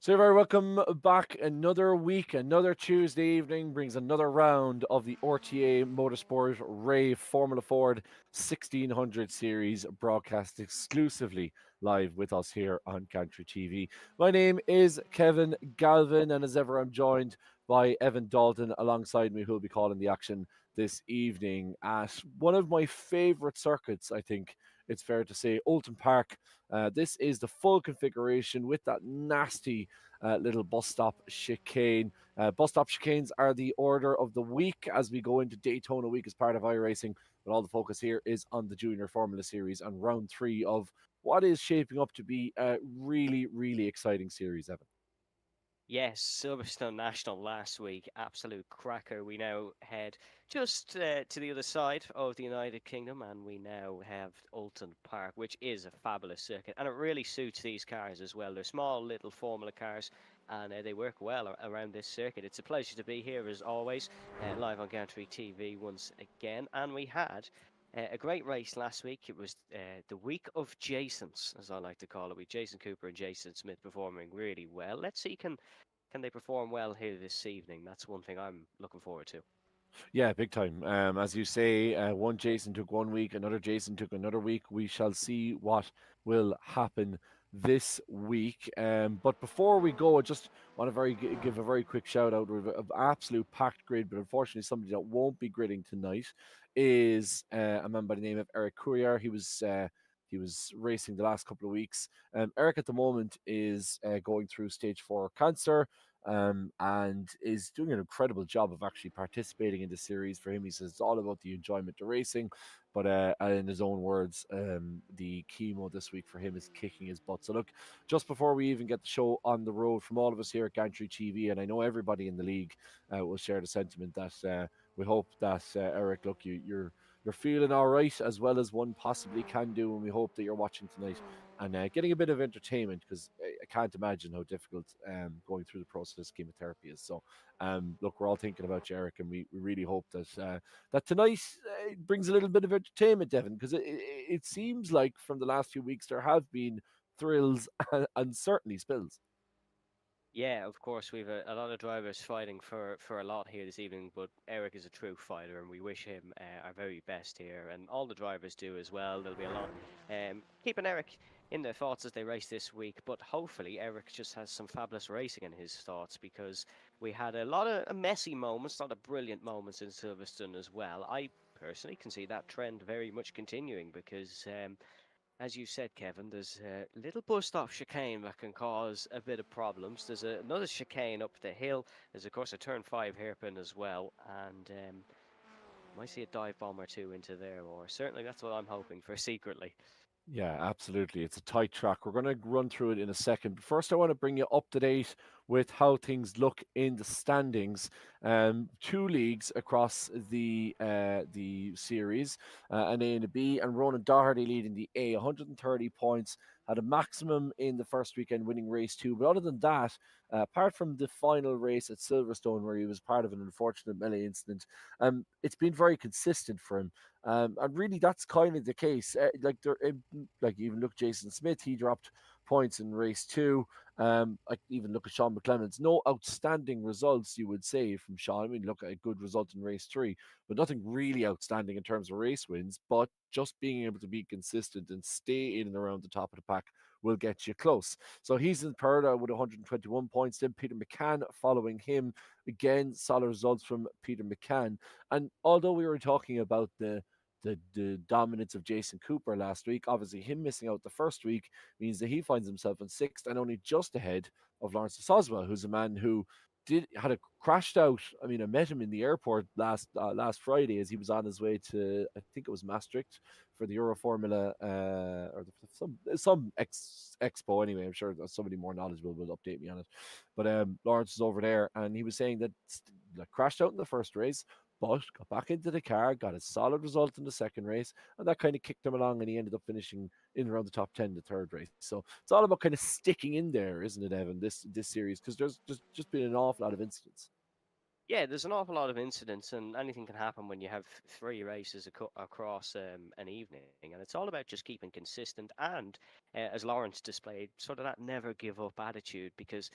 So you're very welcome back. Another week, another Tuesday evening brings another round of the RTA Motorsport Rave Formula Ford 1600 series broadcast exclusively live with us here on Gantry TV. My name is Kevin Galvin, and as ever, I'm joined by Evan Dalton alongside me, who'll be calling the action this evening at one of my favourite circuits, I think it's fair to say, Oulton Park. This is the full configuration with that nasty little bus stop chicane. Bus stop chicanes are the order of the week as we go into Daytona week as part of iRacing. But all the focus here is on the Junior Formula Series and round three of what is shaping up to be a really, really exciting series, Evan. Yes, Silverstone National last week, absolute cracker. We now head just to the other side of the United Kingdom, and we now have Oulton Park, which is a fabulous circuit, and it really suits these cars as well. They're small, little Formula cars, and they work well around this circuit. It's a pleasure to be here as always, live on Gantry TV once again, and we had a great race last week. It was the week of Jasons, as I like to call it, with Jason Cooper and Jason Smith performing really well. Let's see can they perform well here this evening? That's one thing I'm looking forward to. Yeah, big time. As you say, one Jason took 1 week, another Jason took another week. We shall see what will happen this week. But before we go, I just want to give a very quick shout out of an absolute packed grid. But unfortunately, somebody that won't be gridding tonight is a man by the name of Eric Courier. He was racing the last couple of weeks. Eric at the moment is going through stage 4 cancer, and is doing an incredible job of actually participating in the series. For him, he says it's all about the enjoyment of racing. But in his own words, the chemo this week for him is kicking his butt. So look, just before we even get the show on the road, from all of us here at Gantry TV, and I know everybody in the league will share the sentiment that we hope that Eric, look, you're feeling all right as well as one possibly can do, and we hope that you're watching tonight and getting a bit of entertainment, because I can't imagine how difficult going through the process of chemotherapy is. So, look, we're all thinking about you, Eric, and we really hope that tonight brings a little bit of entertainment, Devon, because it seems like from the last few weeks there have been thrills and certainly spills. Yeah, of course, we've a lot of drivers fighting for a lot here this evening, but Eric is a true fighter, and we wish him our very best here, and all the drivers do as well. There'll be a lot keeping Eric in their thoughts as they race this week, but hopefully Eric just has some fabulous racing in his thoughts, because we had a lot of messy moments, a lot of brilliant moments in Silverstone as well. I personally can see that trend very much continuing because as you said, Kevin, there's a little bus stop chicane that can cause a bit of problems. There's another chicane up the hill. There's, of course, a turn 5 hairpin as well. And might see a dive bomb or two into there, or certainly that's what I'm hoping for secretly. Yeah, absolutely. It's a tight track. We're going to run through it in a second. But first, I want to bring you up to date with how things look in the standings. Two leagues across the series, an A and a B, and Ronan Doherty leading the A, 130 points. Had a maximum in the first weekend, winning race two. But other than that, apart from the final race at Silverstone, where he was part of an unfortunate melee incident, it's been very consistent for him. And really, that's kind of the case. Like even look, Jason Smith, he dropped points in race two. I even look at Sean McClellan's, no outstanding results, you would say, from Sean. I mean, look at a good result in race three, but nothing really outstanding in terms of race wins. But just being able to be consistent and stay in and around the top of the pack will get you close. So he's in third with 121 points. Then Peter McCann following him. Again, solid results from Peter McCann. And although we were talking about the dominance of Jason Cooper last week, obviously him missing out the first week means that he finds himself in sixth and only just ahead of Lawrence de Soswell, who's a man who had a crashed out. I mean, I met him in the airport last Friday as he was on his way to, I think it was Maastricht, for the Euro Formula or some expo anyway. I'm sure that somebody more knowledgeable will update me on it. But Lawrence is over there, and he was saying that like crashed out in the first race, but got back into the car, got a solid result in the second race, and that kind of kicked him along, and he ended up finishing in around the top 10 the third race. So it's all about kind of sticking in there, isn't it, Evan, this series? Because there's just been an awful lot of incidents. Yeah, there's an awful lot of incidents, and anything can happen when you have three races across an evening. And it's all about just keeping consistent and, as Lawrence displayed, sort of that never give up attitude, because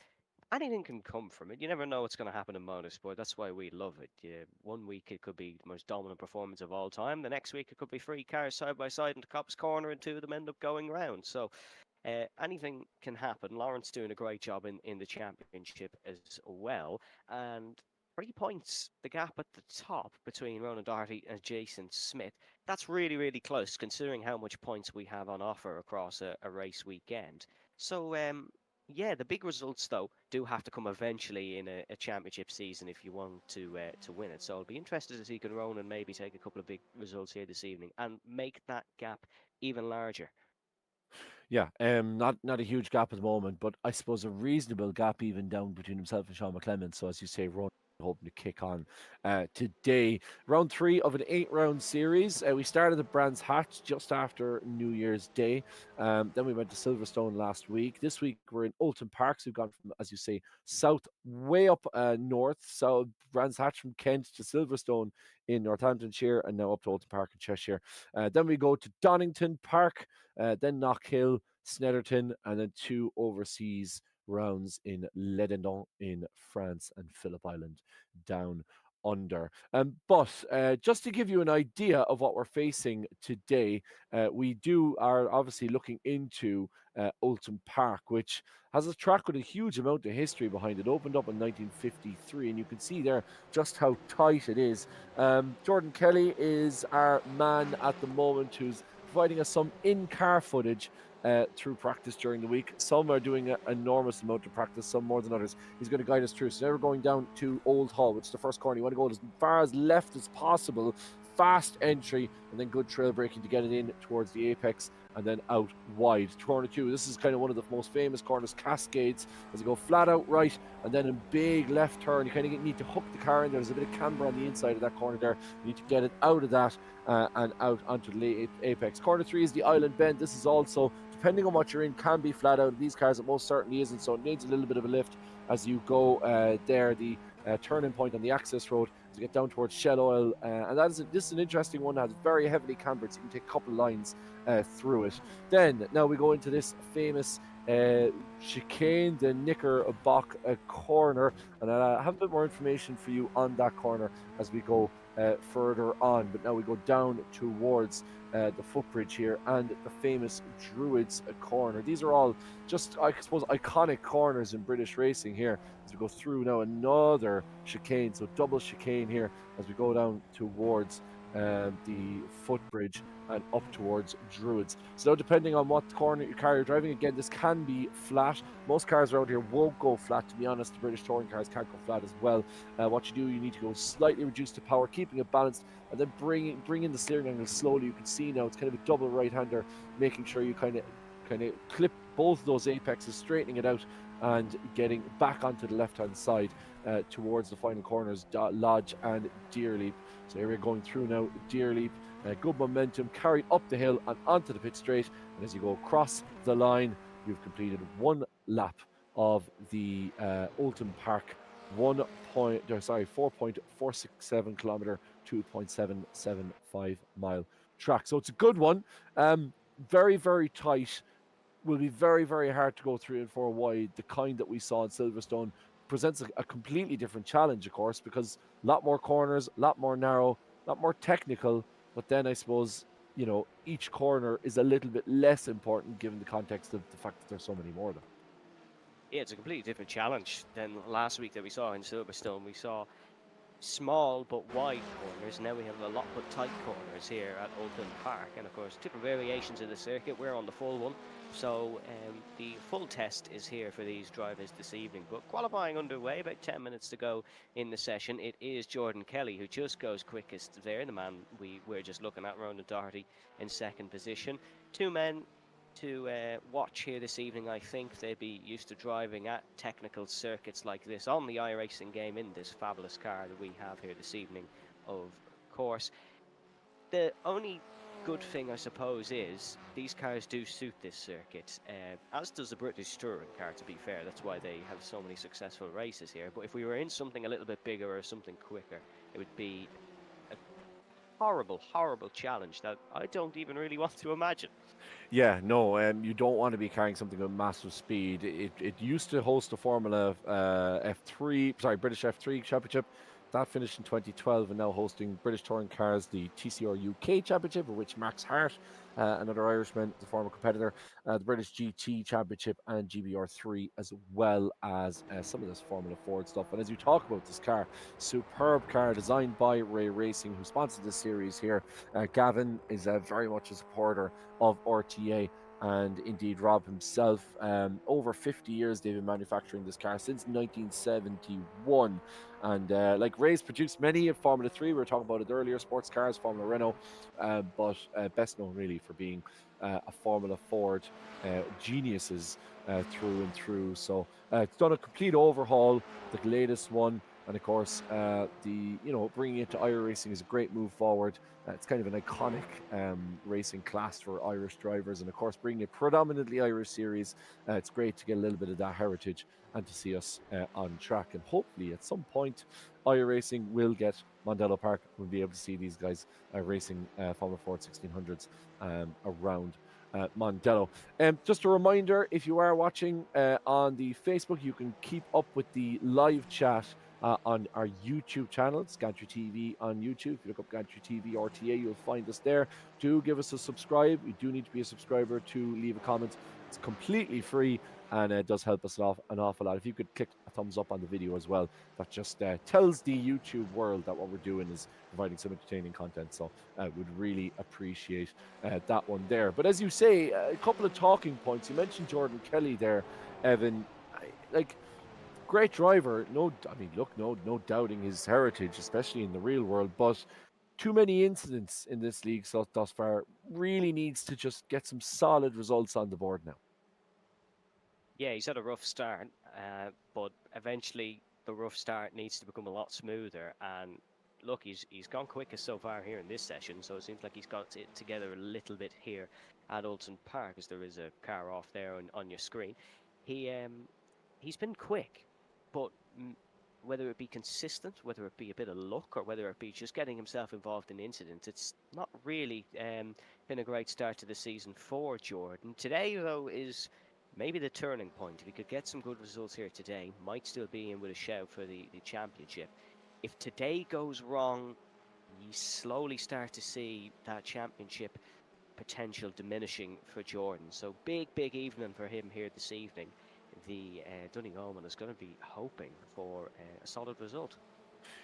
anything can come from it. You never know what's going to happen in motorsport. That's why we love it. Yeah, one week it could be the most dominant performance of all time. The next week it could be three cars side by side into Cop's corner, and two of them end up going round. So anything can happen. Lawrence doing a great job in the championship as well, and 3 points the gap at the top between Ronan Doherty and Jason Smith. That's really really close considering how much points we have on offer across a race weekend. So yeah, the big results though do have to come eventually in a championship season if you want to win it. So I'll be interested to see can Ronan maybe take a couple of big results here this evening and make that gap even larger. Yeah, not a huge gap at the moment, but I suppose a reasonable gap even down between himself and Sean McClellan. So as you say, Ron hoping to kick on today. Round three of an 8 round series. We started at Brands Hatch just after New Year's Day. Then we went to Silverstone last week. This week we're in Oulton Parks. We've gone from, as you say, south way up north. So Brands Hatch from Kent to Silverstone in Northamptonshire, and now up to Oulton Park in Cheshire. Then we go to Donington Park, then Knockhill, Snetterton, and then two overseas rounds in Ledendon in France and Phillip Island down under. But just to give you an idea of what we're facing today, we are obviously looking into Oulton Park, which has a track with a huge amount of history behind it. Opened up in 1953, and you can see there just how tight it is. Jordan Kelly is our man at the moment who's providing us some in-car footage through practice during the week. Some are doing an enormous amount of practice, some more than others. He's going to guide us through. So now we're going down to Old Hall, which is the first corner. You want to go as far as left as possible. Fast entry and then good trail braking to get it in towards the apex and then out wide. Corner two, this is kind of one of the most famous corners, Cascades, as you go flat out right and then a big left turn. You kind of need to hook the car in there. There's a bit of camber on the inside of that corner there. You need to get it out of that and out onto the apex. Corner three is the island bend. This is also, depending on what you're in, can be flat out. These cars, it most certainly isn't, so it needs a little bit of a lift as you go there. The turning point on the access road to get down towards Shell Oil, and this is an interesting one that has very heavily cambered, so you can take a couple of lines through it. Then now we go into this famous chicane, the Knickerbock corner, and I have a bit more information for you on that corner as we go further on. But now we go down towards the footbridge here and the famous Druids corner. These are all just, I suppose, iconic corners in British racing here as we go through now another chicane, so double chicane here as we go down towards the footbridge and up towards Druids. So depending on what corner your car you're driving, again, this can be flat. Most cars around here won't go flat, to be honest. The British touring cars can't go flat as well. What you do, you need to go slightly reduced to power, keeping it balanced, and then bring in the steering angle slowly. You can see now it's kind of a double right-hander, making sure you kind of clip both those apexes, straightening it out and getting back onto the left-hand side towards the final corners, Lodge and Deerleap. So here we're going through now, Deerleap. Good momentum, carried up the hill and onto the pit straight. And as you go across the line, you've completed one lap of the Oulton Park 4.467 kilometer, 2.775 mile track. So it's a good one. Very, very tight. Will be very, very hard to go 3 and 4 wide. The kind that we saw in Silverstone presents a completely different challenge, of course, because a lot more corners, a lot more narrow, a lot more technical. But then I suppose, each corner is a little bit less important given the context of the fact that there's so many more of them. Yeah, it's a completely different challenge than last week that we saw in Silverstone. We saw small but wide corners. Now we have a lot but tight corners here at Oulton Park, and of course different variations of the circuit. We're on the full one, so the full test is here for these drivers this evening. But qualifying underway, about 10 minutes to go in the session. It is Jordan Kelly who just goes quickest there, the man we're just looking at, Ronan Doherty in second position. Two men to watch here this evening. I think they'd be used to driving at technical circuits like this on the iRacing game in this fabulous car that we have here this evening, of course. The only good thing, I suppose, is these cars do suit this circuit, as does the British touring car, to be fair. That's why they have so many successful races here. But if we were in something a little bit bigger or something quicker, it would be horrible, horrible challenge that I don't even really want to imagine. Yeah, no, you don't want to be carrying something with massive speed. It used to host a Formula F3, sorry, British F3 Championship. That finished in 2012 and now hosting British Touring Cars, the TCR UK Championship, of which Max Hart, another Irishman, the former competitor, the British GT Championship and GBR3, as well as some of this Formula Ford stuff. And as you talk about this car, superb car designed by Ray Racing, who sponsored this series here. Gavin is very much a supporter of RTA. And indeed, Rob himself, over 50 years they've been manufacturing this car since 1971. And like Ray's produced many of Formula 3, we were talking about it earlier, sports cars, Formula Renault, but best known really for being a Formula Ford geniuses through and through. So it's done a complete overhaul, the latest one. And of course, bringing it to iRacing is a great move forward. It's kind of an iconic racing class for Irish drivers, and of course, bringing it predominantly Irish series. It's great to get a little bit of that heritage and to see us on track. And hopefully, at some point, iRacing will get Mondello Park. We'll be able to see these guys racing Formula Ford 1600s around Mondello. Just a reminder, if you are watching on the Facebook, you can keep up with the live chat on our YouTube channel. It's Gantry TV on YouTube. If you look up Gantry TV RTA, you'll find us there. Do give us a subscribe. You do need to be a subscriber to leave a comment. It's completely free and it does help us an awful lot. If you could click a thumbs up on the video as well, that just tells the YouTube world that what we're doing is providing some entertaining content. So would really appreciate that one there. But as you say, a couple of talking points. You mentioned Jordan Kelly there, Evan. Great driver. No, I mean, look, no doubting his heritage, especially in the real world. But too many incidents in this league thus far. Really needs to just get some solid results on the board now. Yeah, he's had a rough start, but eventually the rough start needs to become a lot smoother. And look, he's gone quickest so far here in this session, so it seems like he's got it together a little bit here at Oulton Park, as there is a car off there on your screen. He's been quick, but whether it be consistent, whether it be a bit of luck, or whether it be just getting himself involved in incidents, it's not really been a great start to the season for Jordan. Today, though, is maybe the turning point. If he could get some good results here today, might still be in with a shout for the championship. If today goes wrong, you slowly start to see that championship potential diminishing for Jordan. So big evening for him here this evening. The Donegal is going to be hoping for a solid result.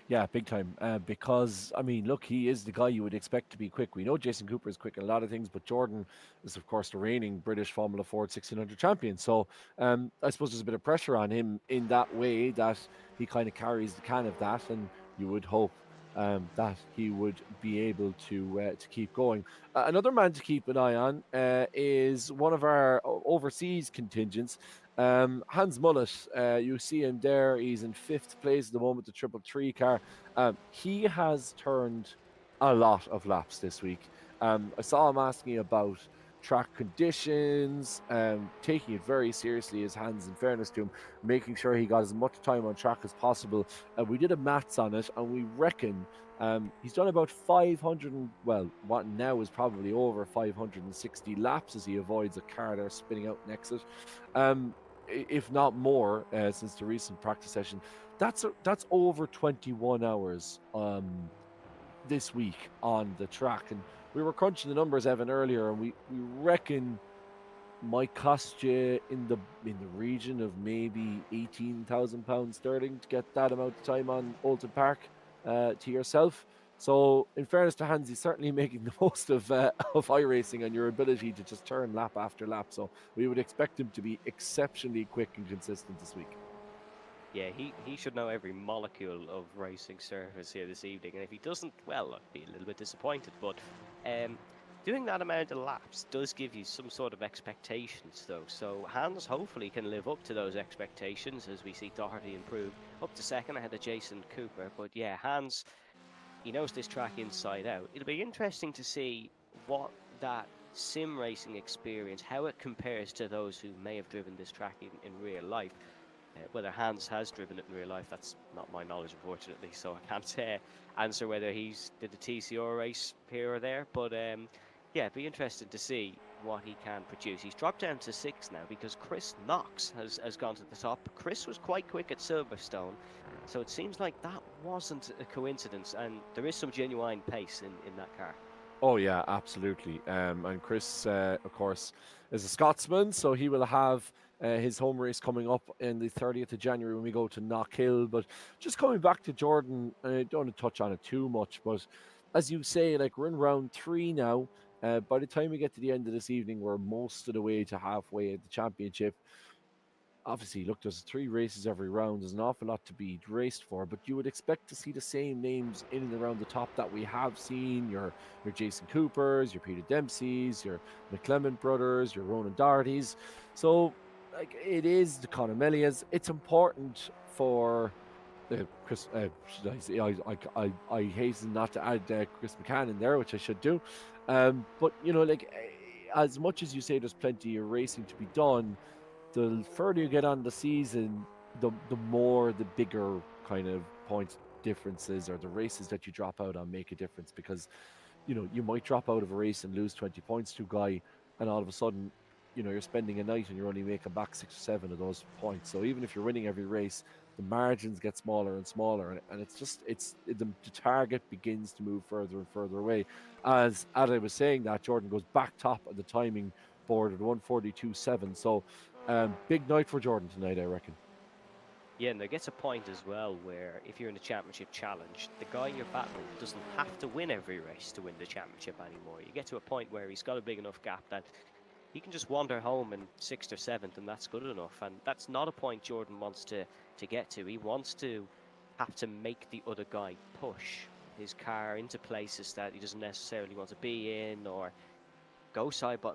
Yeah, big time. Because I mean, look, he is the guy you would expect to be quick. We know Jason Cooper is quick in a lot of things, but Jordan is, of course, the reigning British Formula Ford 1600 champion. So I suppose there's a bit of pressure on him in that way that he kind of carries the can of that, and you would hope that he would be able to keep going. Another man to keep an eye on is one of our overseas contingents. Hans Mullet, you see him there. He's in fifth place at the moment, the triple three car. He has turned a lot of laps this week. I saw him asking about track conditions, taking it very seriously, his hands, in fairness to him, making sure he got as much time on track as possible. We did a maths on it, and we reckon he's done about 500, well, what now is probably over 560 laps as he avoids a car there spinning out next to it. If not more, since the recent practice session. That's over 21 hours this week on the track, and we were crunching the numbers, Evan, earlier, and we reckon might cost you in the region of maybe £18,000 sterling to get that amount of time on Oulton Park to yourself. So, in fairness to Hans, he's certainly making the most of iRacing and your ability to just turn lap after lap. So, we would expect him to be exceptionally quick and consistent this week. Yeah, he should know every molecule of racing surface here this evening, and if he doesn't, well, I'd be a little bit disappointed. But doing that amount of laps does give you some sort of expectations, though. So Hans hopefully can live up to those expectations as we see Doherty improve up to second ahead of Jason Cooper. But yeah, Hans, he knows this track inside out. It'll be interesting to see what that sim racing experience, how it compares to those who may have driven this track in real life. Whether Hans has driven it in real life, that's not my knowledge, unfortunately. So I can't answer whether he's did the TCR race here or there. But yeah, it'd be interesting to see what he can produce. He's dropped down to 6 now because Chris Knox has gone to the top. Chris was quite quick at Silverstone, so it seems like that wasn't a coincidence, and there is some genuine pace in that car. Oh yeah, absolutely. And Chris, of course, is a Scotsman, so he will have his home race coming up in the 30th of January when we go to Knockhill. But just coming back to Jordan, I don't want to touch on it too much, but as you say, like we're in round 3 now. By the time we get to the end of this evening, we're most of the way to halfway at the championship. Obviously, look, there's 3 races every round. There's an awful lot to be raced for, but you would expect to see the same names in and around the top that we have seen. Your Jason Coopers, your Peter Dempseys, your McClement brothers, your Ronan Dohertys. So, like, it is the Conor Melias. It's important for Chris. Should I say? I hasten not to add Chris McCann in there, which I should do. But as much as you say, there's plenty of racing to be done, the further you get on the season, the more the bigger kind of points differences or the races that you drop out on make a difference because you might drop out of a race and lose 20 points to a guy, and all of a sudden, you're spending a night and you're only making back 6 or 7 of those points. So even if you're winning every race, the margins get smaller and smaller, and the target begins to move further and further away. As I was saying, that Jordan goes back top of the timing board at 1:42.7. So big night for Jordan tonight, I reckon. Yeah, and there gets a point as well where if you're in the championship challenge, the guy you're battling doesn't have to win every race to win the championship anymore. You get to a point where he's got a big enough gap that he can just wander home in 6th or 7th, and that's good enough. And that's not a point Jordan wants to get to. He wants to have to make the other guy push his car into places that he doesn't necessarily want to be in, or go side by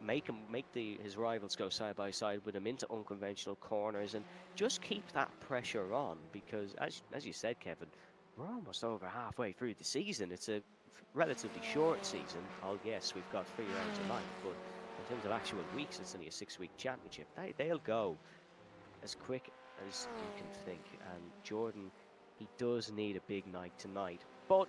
his rivals go side by side with him into unconventional corners, and just keep that pressure on, because as you said, Kevin, we're almost over halfway through the season. It's a relatively short season. Oh yes, we've got 3 rounds of life, but in terms of actual weeks, it's only a 6-week championship. They'll go as quick as you can think, and Jordan, he does need a big night tonight. But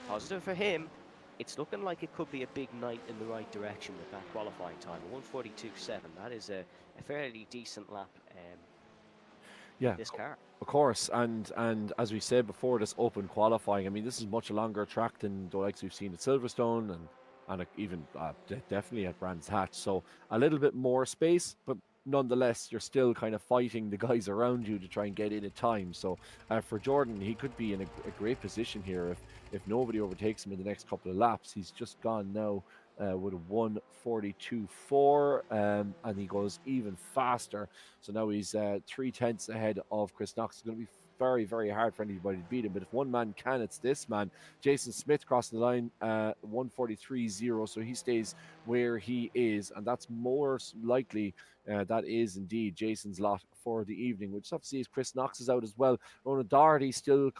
positive for him, it's looking like it could be a big night in the right direction with that qualifying time, 1:42.7. That is a fairly decent lap with Yeah, this car. of course, and as we said before, this open qualifying. I mean, this is much longer track than the likes we've seen at Silverstone and even definitely at Brands Hatch. So a little bit more space, but nonetheless, you're still kind of fighting the guys around you to try and get in at time. So for Jordan, he could be in a great position here if nobody overtakes him in the next couple of laps. He's just gone now. With a 1:42.4, and he goes even faster. So now he's 3 tenths ahead of Chris Knox. It's going to be very, very hard for anybody to beat him. But if one man can, it's this man. Jason Smith crossing the line, 1:43.0. So he stays where he is. And that's more likely that is indeed Jason's lot for the evening. We'll just have to see if Chris Knox is out as well. Ronan Doherty still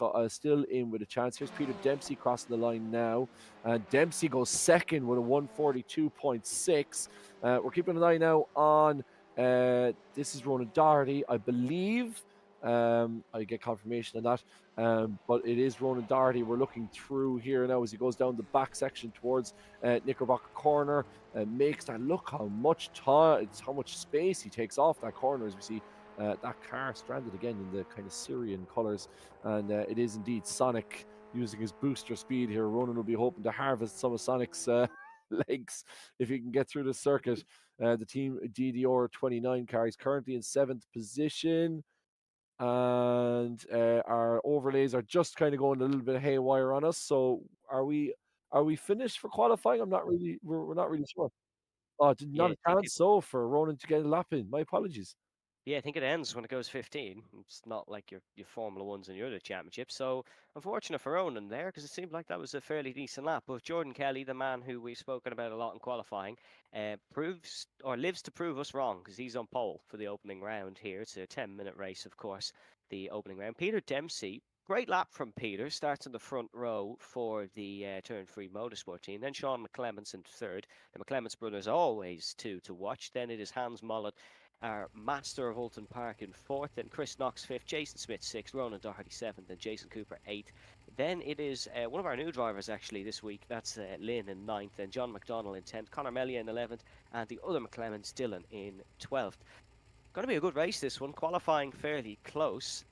in with a chance. Here's Peter Dempsey crossing the line now. Dempsey goes second with a 1:42.6. We're keeping an eye now on this is Ronan Doherty, I believe. I get confirmation on that. But it is Ronan Doherty. We're looking through here now as he goes down the back section towards Knickerbocker Corner. Makes that look how much time, it's how much space he takes off that corner as we see that car stranded again in the kind of Syrian colours. And it is indeed Sonic using his booster speed here. Ronan will be hoping to harvest some of Sonic's legs if he can get through the circuit. The team DDR 29 car is currently in 7th position, and our overlays are just kind of going a little bit haywire on us. So are we finished for qualifying? I'm not really we're not really sure. Oh, not Yeah, a I think chance so for Ronan to get a lap in. My apologies. Yeah, I think it ends when it goes 15. It's not like your Formula Ones and your other championship. So unfortunate for Onan there, because it seemed like that was a fairly decent lap. But Jordan Kelly, the man who we've spoken about a lot in qualifying, proves or lives to prove us wrong, because he's on pole for the opening round here. It's a 10-minute race, of course, the opening round. Peter Dempsey, great lap from Peter, starts in the front row for the Turn Free Motorsport team. Then Sean McClements in third. The McClements brothers always two to watch. Then it is Hans Mollet our master of Oulton Park in 4th, then Chris Knox 5th, Jason Smith 6th, Ronan Doherty 7th, and Jason Cooper 8th. Then it is one of our new drivers actually this week. That's Lynn in 9th, and John McDonnell in 10th, Conor Melia in 11th, and the other McClemens, Dylan, in 12th. Going to be a good race this one, qualifying fairly close,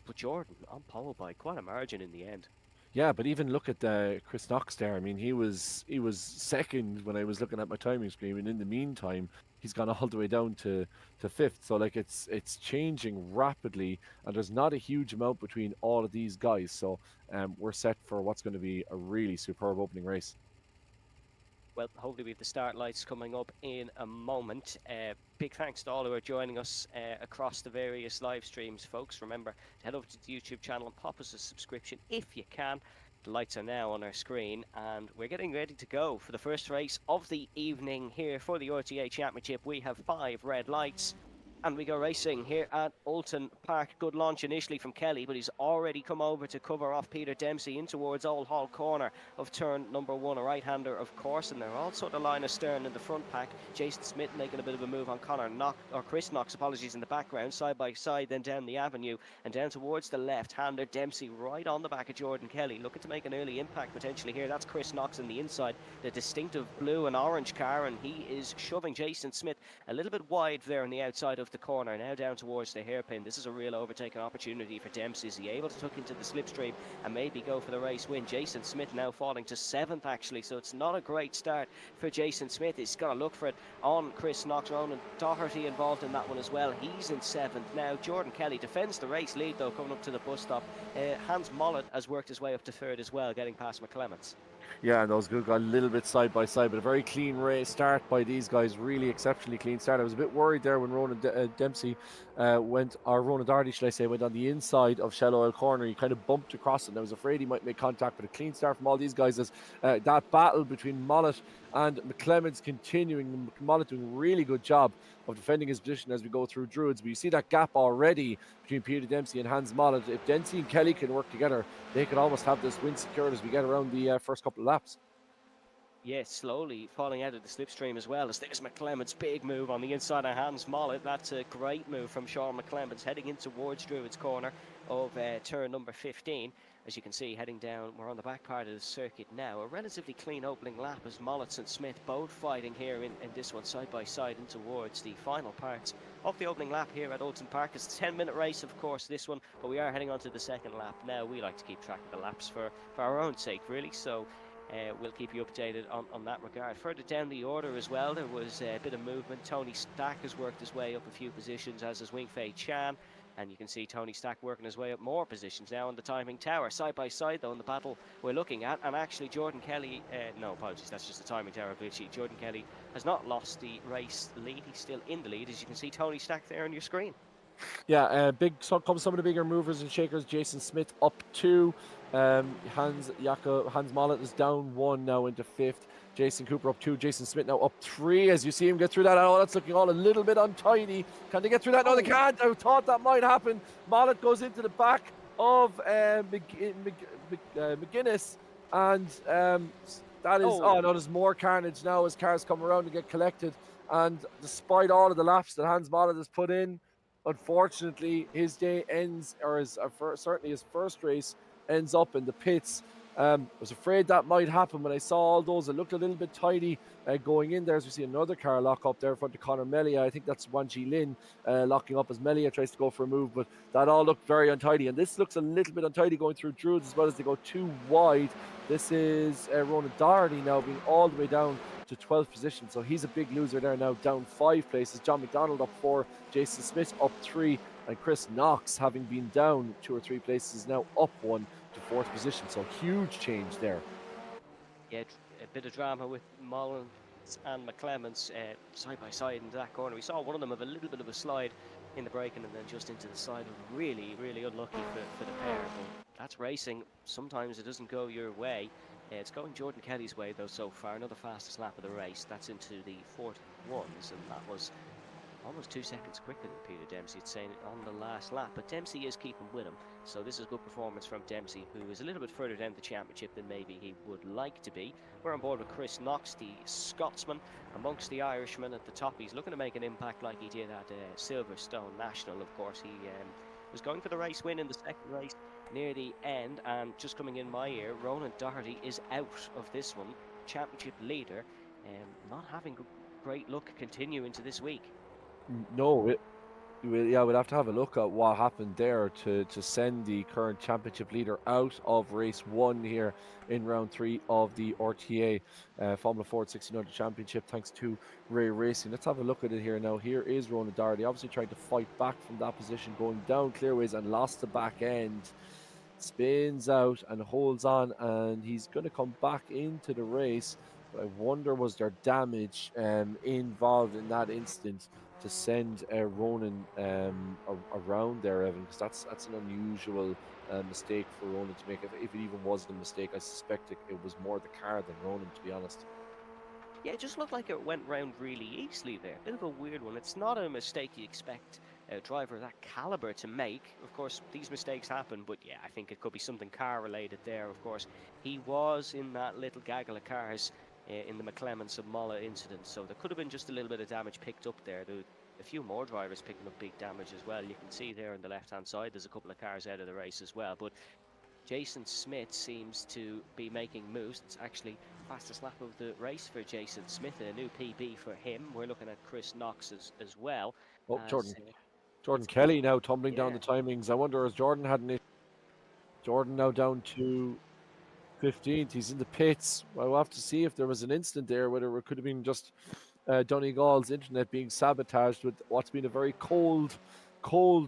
but Jordan on pole by quite a margin in the end. Yeah, but even look at Chris Knox there. I mean, he was second when I was looking at my timing screen, and in the meantime, he's gone all the way down to fifth. So like it's changing rapidly, and there's not a huge amount between all of these guys. So we're set for what's going to be a really superb opening race. Well, hopefully we have the start lights coming up in a moment. Big thanks to all who are joining us across the various live streams, folks. Remember to head over to the YouTube channel and pop us a subscription if you can. The lights are now on our screen, and we're getting ready to go for the first race of the evening here for the RTA Championship. We have 5 red lights. And we go racing here at Oulton Park. Good launch initially from Kelly, but he's already come over to cover off Peter Dempsey in towards Old Hall corner of turn number 1, a right-hander, of course. And they're also the line astern in the front pack. Jason Smith making a bit of a move on Chris Knox, apologies, in the background, side by side, then down the avenue and down towards the left-hander. Dempsey right on the back of Jordan Kelly, looking to make an early impact potentially here. That's Chris Knox on the inside, the distinctive blue and orange car, and he is shoving Jason Smith a little bit wide there on the outside of the corner, now down towards the hairpin. This is a real overtaking opportunity for Dempsey. Is he able to tuck into the slipstream and maybe go for the race win? Jason Smith now falling to 7th actually, so it's not a great start for Jason Smith. He's got to look for it on Chris Knox. Ronan Doherty involved in that one as well. He's in 7th now. Jordan Kelly defends the race lead though, coming up to the bus stop. Hans Mollett has worked his way up to 3rd as well, getting past McClemens. Yeah, and those good got a little bit side by side, but a very clean race start by these guys. Really exceptionally clean start. I was a bit worried there when Ronan Dempsey Ronan Doherty, should I say, went on the inside of Shell Oil corner. He kind of bumped across it, and I was afraid he might make contact. But a clean start from all these guys as that battle between Mollett and McClemens continuing. Mollett doing a really good job of defending his position as we go through Druids. But you see that gap already between Peter Dempsey and Hans Mollett. If Dempsey and Kelly can work together, they could almost have this win secured as we get around the first couple of laps. Yeah, slowly falling out of the slipstream as well. As there's McClemens' big move on the inside of Hans Mollett. That's a great move from Sean McClemens, heading in towards Druids corner of turn number 15. As you can see, heading down, we're on the back part of the circuit now. A relatively clean opening lap as Mollett and Smith both fighting here in this one side by side in towards the final parts of the opening lap here at Oulton Park. It's a 10-minute race, of course, this one, but we are heading on to the second lap now. We like to keep track of the laps for our own sake, really, so we'll keep you updated on that regard. Further down the order as well, there was a bit of movement. Tony Stack has worked his way up a few positions, as has Wingfei Chan. And you can see Tony Stack working his way up more positions now on the timing tower. Side by side, though, in the battle we're looking at. And actually, Jordan Kelly, no, apologies, that's just the timing tower glitchy. Jordan Kelly has not lost the race lead. He's still in the lead, as you can see Tony Stack there on your screen. Yeah, comes some of the bigger movers and shakers. Jason Smith up 2. Hans Mollett is down 1 now into 5th. Jason Cooper up 2. Jason Smith now up 3. As you see him get through that, oh, that's looking all a little bit untidy. Can they get through that? No, they can't. I thought that might happen. Mollett goes into the back of McGuinness, and that is no, there's more carnage now as cars come around and get collected. And despite all of the laps that Hans Mollett has put in, unfortunately, his day ends, or certainly his first race ends up in the pits. I was afraid that might happen when I saw all those. It looked a little bit tidy going in there, as we see another car lock up there in front of Conor Melia. I think that's Wan Ji Lin locking up as Melia tries to go for a move, but that all looked very untidy. And this looks a little bit untidy going through Druids as well, as they go too wide. This is Ronan Doherty now being all the way down to 12th position, so he's a big loser there now, down 5 places. John McDonald up 4, Jason Smith up 3, and Chris Knox, having been down 2 or 3 places, is now up 1 to 4th position, so huge change there. Yeah, a bit of drama with Mullins and McClemens side by side into that corner. We saw one of them have a little bit of a slide in the braking and then just into the side. Really, really unlucky for the pair, but that's racing. Sometimes it doesn't go your way. It's going Jordan Kelly's way though so far. Another fastest lap of the race. That's into the 41s, and that was almost 2 seconds quicker than Peter Dempsey, it's saying on the last lap, but Dempsey is keeping with him, so this is good performance from Dempsey, who is a little bit further down the championship than maybe he would like to be. We're on board with Chris Knox, the Scotsman, amongst the Irishmen at the top. He's looking to make an impact like he did at Silverstone National, of course. He was going for the race win in the second race near the end, and just coming in my ear, Ronan Doherty is out of this one, championship leader, not having great luck continue into this week. No, we'll have to have a look at what happened there to send the current championship leader out of race one here in round three of the RTA Formula Ford 1600 Championship, thanks to Ray Racing. Let's have a look at it here now. Here is Ronan Doherty, obviously trying to fight back from that position, going down clearways and lost the back end. Spins out and holds on, and he's going to come back into the race. But I wonder, was there damage involved in that instant to send Ronan around there, Evan? Because that's an unusual mistake for Ronan to make. If it even was a mistake, I suspect it was more the car than Ronan, to be honest. Yeah, it just looked like it went round really easily there. Bit of a weird one. It's not a mistake you expect a driver of that caliber to make. Of course, these mistakes happen, but yeah, I think it could be something car related there. Of course, he was in that little gaggle of cars in the McClellan Submola incident, so there could have been just a little bit of damage picked up there. There were a few more drivers picking up big damage as well. You can see there on the left-hand side, there's a couple of cars out of the race as well, but Jason Smith seems to be making moves. It's actually fastest lap of the race for Jason Smith, and a new PB for him. We're looking at Chris Knox as well. Oh, As Jordan it's Kelly now tumbling down yeah, the timings. I wonder, has Jordan had an issue? Jordan now down to 15th. He's in the pits. Well, we'll have to see if there was an incident there, whether it could have been just Donegal's internet being sabotaged with what's been a very cold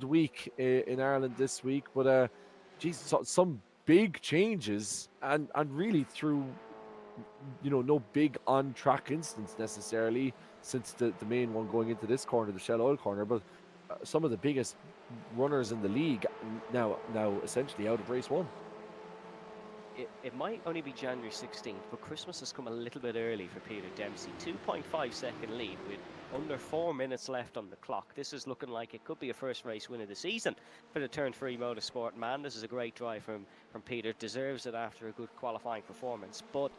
week in Ireland this week. But geez, some big changes, and really through no big on track incidents necessarily, since the main one going into this corner, the Shell Oil corner, but some of the biggest runners in the league now essentially out of race one. it might only be January 16th, but Christmas has come a little bit early for Peter Dempsey. 2.5 second lead with under 4 minutes left on the clock. This is looking like it could be a first race win of the season for the Turn 3 Motorsport man. This is a great drive from Peter. Deserves it after a good qualifying performance. But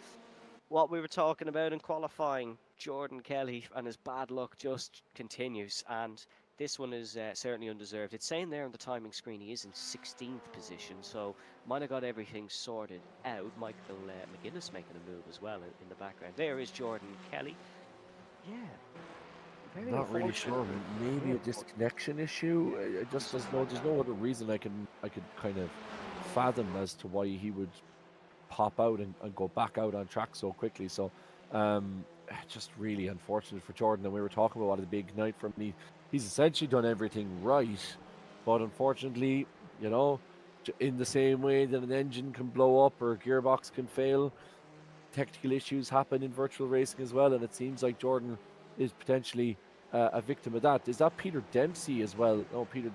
what we were talking about in qualifying, Jordan Kelly and his bad luck just continues, and this one is certainly undeserved. It's saying there on the timing screen he is in 16th position, so might have got everything sorted out. Michael McGuinness making a move as well in the background. There is Jordan Kelly. Yeah, very Not really sure. unfortunate. Maybe Very a unfortunate. disconnection issue. I just Something like there's that. no other reason I could kind of fathom as to why he would pop out and go back out on track so quickly. So just really unfortunate for Jordan. And we were talking about what a big night for him. He's essentially done everything right, but unfortunately, in the same way that an engine can blow up or a gearbox can fail, technical issues happen in virtual racing as well, and it seems like Jordan is potentially a victim of that. Is that Peter Dempsey as well? No, Peter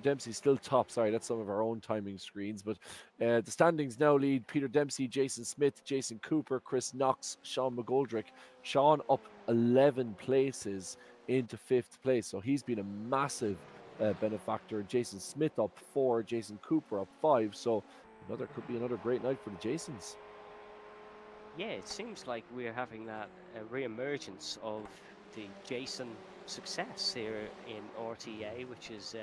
Dempsey still top. Sorry, that's some of our own timing screens. But the standings now lead Peter Dempsey, Jason Smith, Jason Cooper, Chris Knox, Sean McGoldrick. Sean up 11 places into 5th place. So he's been a massive benefactor. Jason Smith up 4, Jason Cooper up 5. So could be another great night for the Jasons. Yeah, it seems like we're having that re-emergence of the Jason success here in RTA, which is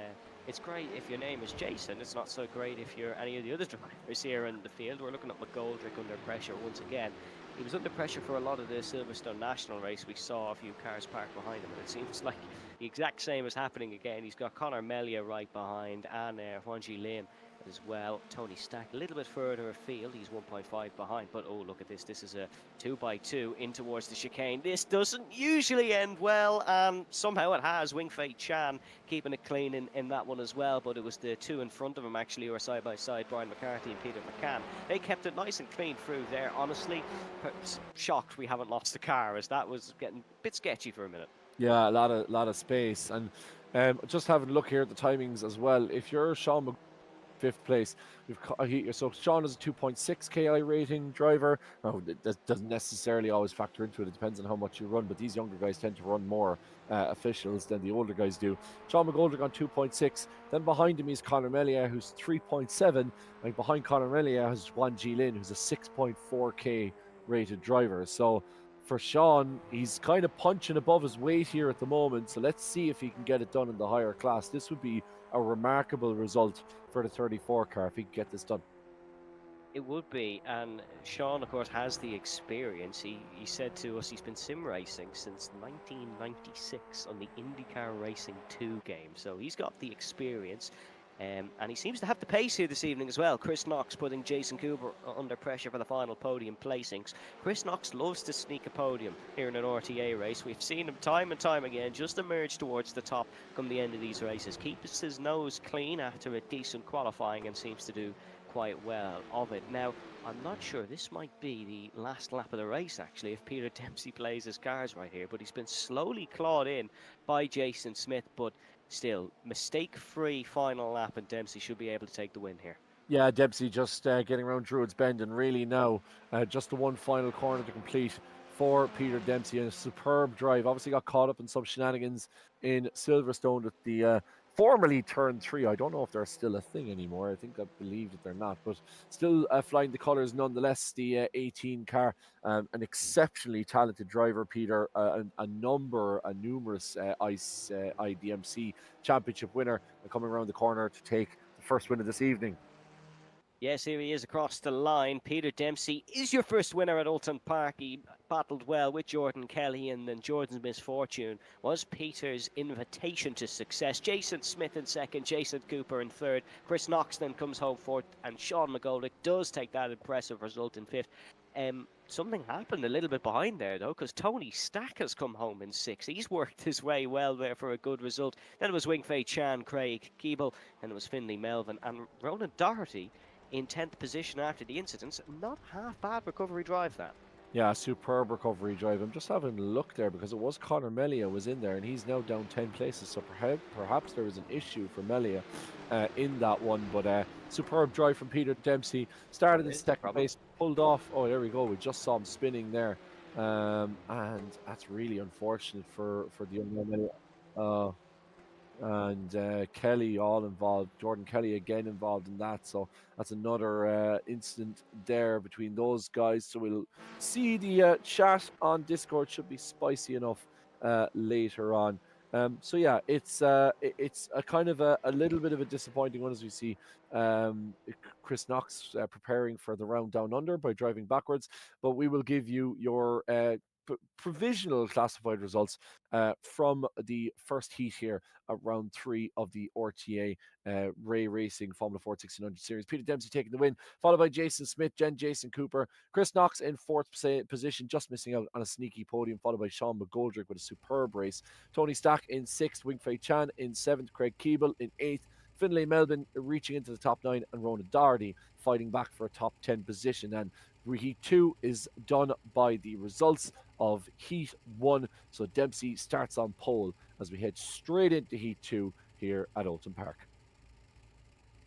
it's great if your name is Jason. It's not so great if you're any of the other drivers here in the field. We're looking at McGoldrick under pressure once again. He was under pressure for a lot of the Silverstone National race. We saw a few cars parked behind him, and it seems like the exact same is happening again. He's got Conor Melia right behind, and Hwanji Lim as well. Tony Stack a little bit further afield. He's 1.5 behind, but oh, look at this. This is a 2x2 in towards the chicane. This doesn't usually end well, and somehow it has. Wingfei Chan keeping it clean in that one as well, but it was the two in front of him actually who are side by side, Brian McCarthy and Peter McCann. They kept it nice and clean through there. Honestly, shocked we haven't lost the car, as that was getting a bit sketchy for a minute. Yeah, a lot of space. And just having a look here at the timings as well. If you're Sean fifth place. So Sean is a 2.6 KI rating driver. Now, that doesn't necessarily always factor into it. It depends on how much you run, but these younger guys tend to run more officials than the older guys do. Sean McGoldrick on 2.6. Then behind him is Conor Melia, who's 3.7. And behind Conor Melia is Juan G. Lin, who's a 6.4K rated driver. So for Sean, he's kind of punching above his weight here at the moment. So let's see if he can get it done in the higher class. This would be a remarkable result for the 34 car if he can get this done. It would be, and Sean, of course, has the experience. He said to us he's been sim racing since 1996 on the IndyCar Racing 2 game, so he's got the experience. And he seems to have the pace here this evening as well. Chris Knox putting Jason Cooper under pressure for the final podium placings. Chris Knox loves to sneak a podium here in an RTA race. We've seen him time and time again just emerge towards the top come the end of these races. Keeps his nose clean after a decent qualifying and seems to do quite well of it. Now, I'm not sure, this might be the last lap of the race actually if Peter Dempsey plays his cards right here, but he's been slowly clawed in by Jason Smith, but still, mistake-free final lap, and Dempsey should be able to take the win here. Yeah, Dempsey just getting around Druids Bend, and really now just the one final corner to complete for Peter Dempsey. A superb drive. Obviously got caught up in some shenanigans in Silverstone at the formerly turn 3. I don't know if they're still a thing anymore. I believe that they're not, but still flying the colours nonetheless. The 18 car, an exceptionally talented driver, Peter, a numerous ICE IDMC championship winner, coming around the corner to take the first win of this evening. Yes, here he is across the line. Peter Dempsey is your first winner at Oulton Park. He battled well with Jordan Kelly, and then Jordan's misfortune was Peter's invitation to success. Jason Smith in second, Jason Cooper in third. Chris Knox then comes home fourth, and Sean McGoldrick does take that impressive result in fifth. Something happened a little bit behind there, though, because Tony Stack has come home in sixth. He's worked his way well there for a good result. Then it was Wingfei Chan, Craig Keeble, and it was Finlay Melvin, and Ronan Doherty in 10th position after the incidents. Not half bad recovery drive, that. Yeah, superb recovery drive. I'm just having a look there because it was Conor Melia was in there, and he's now down 10 places. So perhaps there was an issue for Melia in that one. But superb drive from Peter Dempsey. Started in second place, pulled off. Oh, there we go. We just saw him spinning there. And that's really unfortunate for the young man Melia. And Kelly all involved. Jordan Kelly again involved in that. So that's another incident there between those guys. So we'll see the chat on Discord should be spicy enough later on. So yeah, it's a kind of a little bit of a disappointing one as we see Chris Knox preparing for the round down under by driving backwards. But we will give you your provisional classified results from the first heat here at round 3 of the RTA Ray Racing Formula Ford 1600 series. Peter Dempsey taking the win, followed by Jason Smith, Jason Cooper, Chris Knox in 4th position, just missing out on a sneaky podium, followed by Sean McGoldrick with a superb race. Tony Stack in 6th, Wingfei Chan in 7th, Craig Keeble in 8th, Finlay Melvin reaching into the top 9, and Ronan Doherty fighting back for a top 10 position. And Heat 2 is done by the results of Heat 1. So Dempsey starts on pole as we head straight into Heat 2 here at Oulton Park.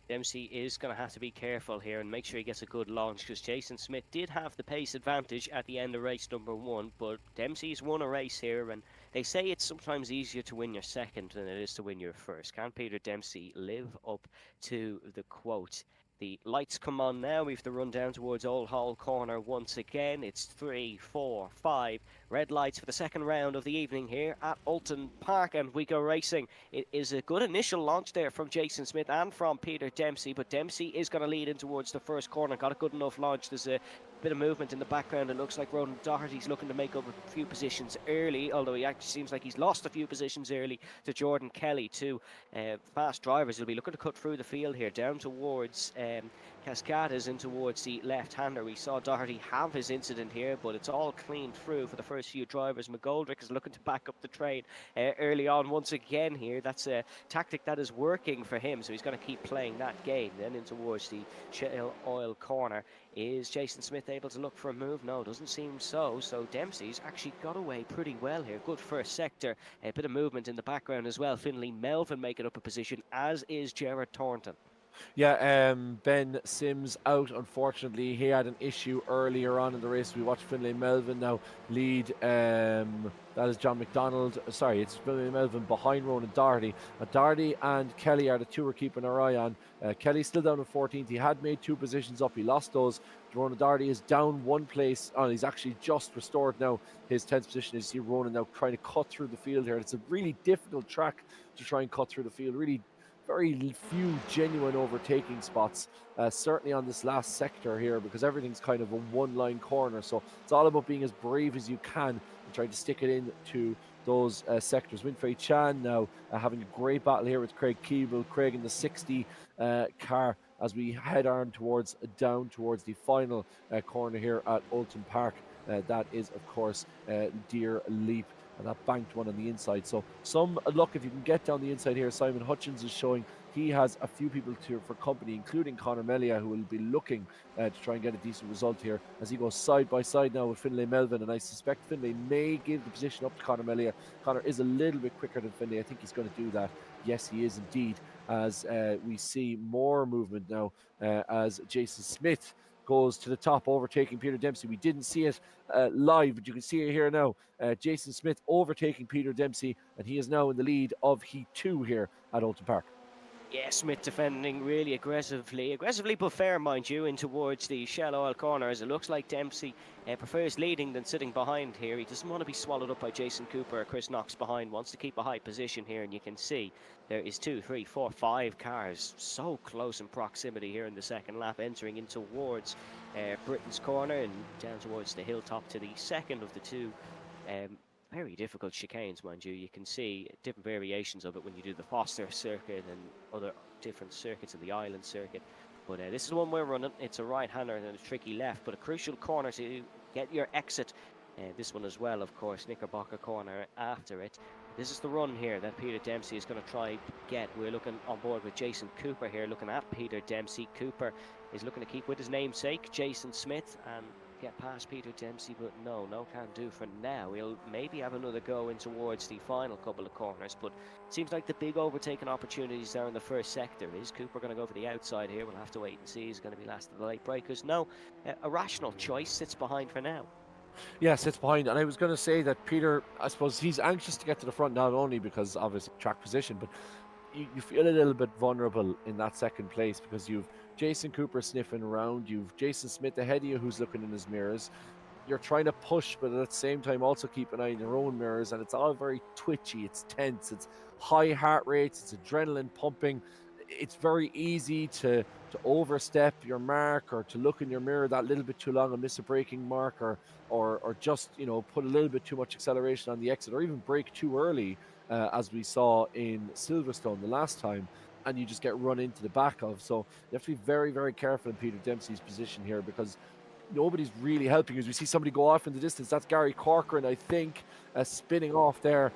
Dempsey is going to have to be careful here and make sure he gets a good launch, because Jason Smith did have the pace advantage at the end of race number 1, but Dempsey's won a race here, and they say it's sometimes easier to win your second than it is to win your first. Can Peter Dempsey live up to the quote? The lights come on now. We have to run down towards Old Hall Corner once again. It's 3, 4, 5 red lights for the second round of the evening here at Oulton Park, and we go racing. It is a good initial launch there from Jason Smith and from Peter Dempsey, but Dempsey is going to lead in towards the first corner. Got a good enough launch. There's a bit of movement in the background. It looks like Ronan Doherty's looking to make up a few positions early, although he actually seems like he's lost a few positions early to Jordan Kelly. Two fast drivers will be looking to cut through the field here down towards Cascadas in towards the left-hander. We saw Doherty have his incident here, but it's all cleaned through for the first few drivers. McGoldrick is looking to back up the train early on once again here. That's a tactic that is working for him, so he's going to keep playing that game. Then in towards the Shell Oil corner. Is Jason Smith able to look for a move? No, doesn't seem so. So Dempsey's actually got away pretty well here. Good first sector. A bit of movement in the background as well. Finlay Melvin making up a position, as is Gerard Thornton. Yeah, Ben Sims out, unfortunately. He had an issue earlier on in the race. We watched Finlay Melvin now lead. That is John McDonald. Sorry, it's Finlay Melvin behind Ronan Doherty. Doherty and Kelly are the two we're keeping our eye on. Kelly's still down in 14th. He had made 2 positions up. He lost those. Ronan Doherty is down 1 place. Oh, he's actually just restored now his 10th position. You see Ronan now trying to cut through the field here. It's a really difficult track to try and cut through the field. Really very few genuine overtaking spots, certainly on this last sector here, because everything's kind of a one-line corner. So it's all about being as brave as you can and trying to stick it into those sectors. Winfrey Chan now having a great battle here with Craig Keeble. Craig in the 60 car as we head on down towards the final corner here at Oulton Park. That is, of course, Deer Leap, and that banked one on the inside. So some luck if you can get down the inside here. Simon Hutchins is showing he has a few people for company, including Conor Melia, who will be looking to try and get a decent result here as he goes side by side now with Finlay Melvin. And I suspect Finlay may give the position up to Conor Melia. Conor is a little bit quicker than Finlay. I think he's going to do that. Yes, he is indeed, as we see more movement now as Jason Smith goes to the top, overtaking Peter Dempsey. We didn't see it live, but you can see it here now. Jason Smith overtaking Peter Dempsey, and he is now in the lead of Heat 2 here at Oulton Park. Yeah, Smith defending really aggressively but fair, mind you, in towards the Shell Oil corner, as it looks like Dempsey prefers leading than sitting behind here. He doesn't want to be swallowed up by Jason Cooper. Chris Knox behind, wants to keep a high position here, and you can see there is 2, 3, 4, 5 cars so close in proximity here in the second lap, entering in towards Britain's corner and down towards the hilltop to the second of the two very difficult chicanes, mind you. You can see different variations of it when you do the Foster circuit and other different circuits in the island circuit. But this is the one we're running. It's a right-hander and a tricky left, but a crucial corner to get your exit. This one as well, of course, Knickerbocker corner after it. This is the run here that Peter Dempsey is going to try get. We're looking on board with Jason Cooper here, looking at Peter Dempsey. Cooper is looking to keep with his namesake, Jason Smith, and get past Peter Dempsey, but no can do for now. He'll maybe have another go in towards the final couple of corners, but it seems like the big overtaking opportunities there in the first sector. Is Cooper going to go for the outside here? We'll have to wait and see. He's going to be last of the late breakers. No, a rational choice, sits behind for now. Yeah, sits behind. And I was going to say that Peter, I suppose he's anxious to get to the front, not only because obviously track position, but you feel a little bit vulnerable in that second place because you've Jason Cooper sniffing around, you've Jason Smith ahead of you who's looking in his mirrors. You're trying to push, but at the same time also keep an eye on your own mirrors, and it's all very twitchy, it's tense, it's high heart rates, it's adrenaline pumping. It's very easy to overstep your mark or to look in your mirror that little bit too long and miss a braking mark, or just put a little bit too much acceleration on the exit, or even brake too early, as we saw in Silverstone the last time, and you just get run into the back of. So you have to be very, very careful in Peter Dempsey's position here because nobody's really helping us. We see somebody go off in the distance. That's Gary Corcoran, I think, spinning off there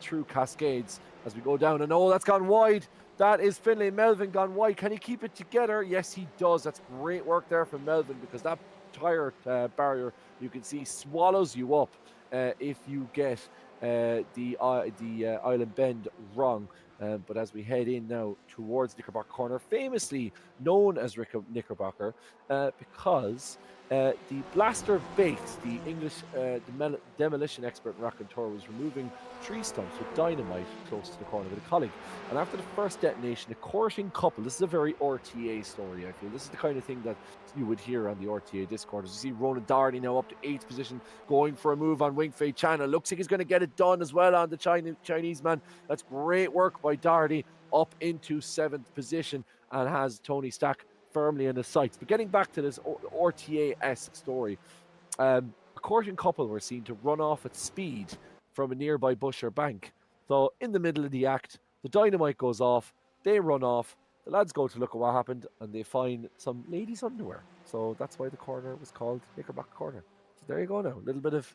through Cascades as we go down. And that's gone wide. That is Finlay Melvin gone wide. Can he keep it together? Yes, he does. That's great work there from Melvin because that tyre barrier, you can see, swallows you up if you get the Island Bend wrong. But as we head in now towards Knickerbocker Corner, famously known as Knickerbocker, because the Blaster Bates, the English demolition expert in Raconteur, was removing tree stumps with dynamite close to the corner with a colleague. And after the first detonation, a courting couple, this is a very RTA story, I feel. This is the kind of thing that you would hear on the RTA Discord. As you see Ronan Doherty now up to 8th position, going for a move on Wingfei Chan. It looks like he's going to get it done as well on the Chinese man. That's great work by Doherty, up into 7th position, and has Tony Stack firmly in his sights. But getting back to this RTA-esque story, a courting couple were seen to run off at speed from a nearby bush or bank. So in the middle of the act, the dynamite goes off, they run off, the lads go to look at what happened, and they find some ladies' underwear. So that's why the corner was called Knickerbocker Corner. So there you go now. A little bit of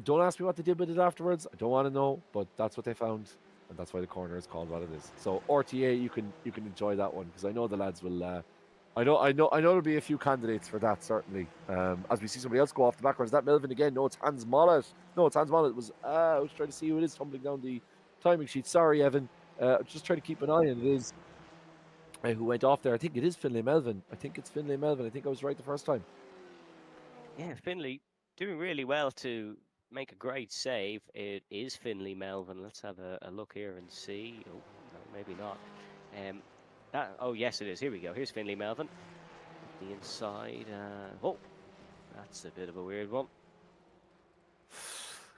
don't ask me what they did with it afterwards. I don't want to know, but that's what they found, and that's why the corner is called what it is. So RTA, you can enjoy that one because I know the lads will. I know there'll be a few candidates for that certainly. As we see somebody else go off the backwards, is that Melvin again? No, it's Hans Mollet. No, it's Hans Mollet. I was trying to see who it is tumbling down the timing sheet. Sorry, Evan. Just try to keep an eye on it. Is who went off there? I think it is Finlay Melvin. I think it's Finlay Melvin. I think I was right the first time. Yeah, Finley doing really well to make a great save. It is Finley Melvin. Let's have a look here and see. Oh, no, maybe not. Um, oh, yes, it is. Here we go. Here's Finley Melvin. Up the inside. Oh, that's a bit of a weird one.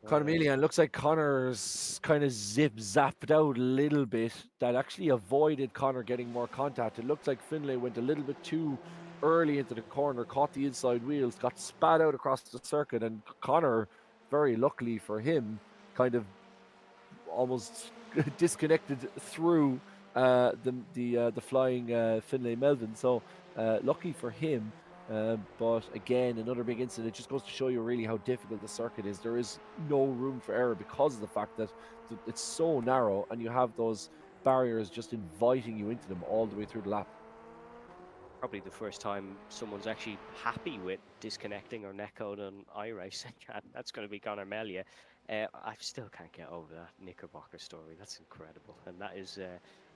Conor Melian, looks like Conor's kind of zip-zapped out a little bit. That actually avoided Conor getting more contact. It looked like Finlay went a little bit too early into the corner, caught the inside wheels, got spat out across the circuit, and Conor, very luckily for him, kind of almost disconnected through the flying Finlay Melvin. So lucky for him. But again, another big incident. It just goes to show you really how difficult the circuit is. There is no room for error because of the fact that it's so narrow, and you have those barriers just inviting you into them all the way through the lap. Probably the first time someone's actually happy with disconnecting or netcode on iRacing. That's going to be Conor Melia. I still can't get over that Knickerbocker story. That's incredible. And that is,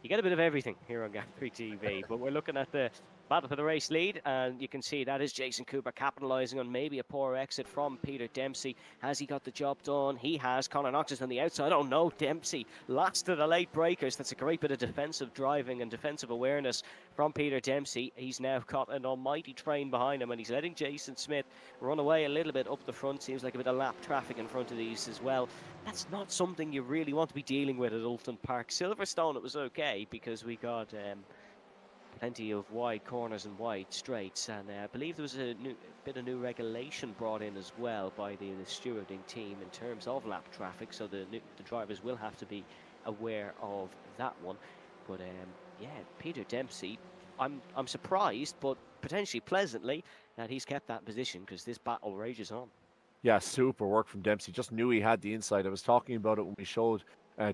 you get a bit of everything here on Gantry TV. But we're looking at the battle for the race lead, and you can see that is Jason Cooper capitalising on maybe a poor exit from Peter Dempsey. Has he got the job done? He has. Conor Knox is on the outside. Oh no, Dempsey. Lots of the late breakers. That's a great bit of defensive driving and defensive awareness from Peter Dempsey. He's now got an almighty train behind him, and he's letting Jason Smith run away a little bit up the front. Seems like a bit of lap traffic in front of these as well. That's not something you really want to be dealing with at Oulton Park. Silverstone, it was okay because we got plenty of wide corners and wide straights, and I believe there was a bit of new regulation brought in as well by the stewarding team in terms of lap traffic, so the drivers will have to be aware of that one. But yeah, Peter Dempsey, I'm surprised, but potentially pleasantly, that he's kept that position because this battle rages on. Yeah, super work from Dempsey. Just knew he had the inside. I was talking about it when we showed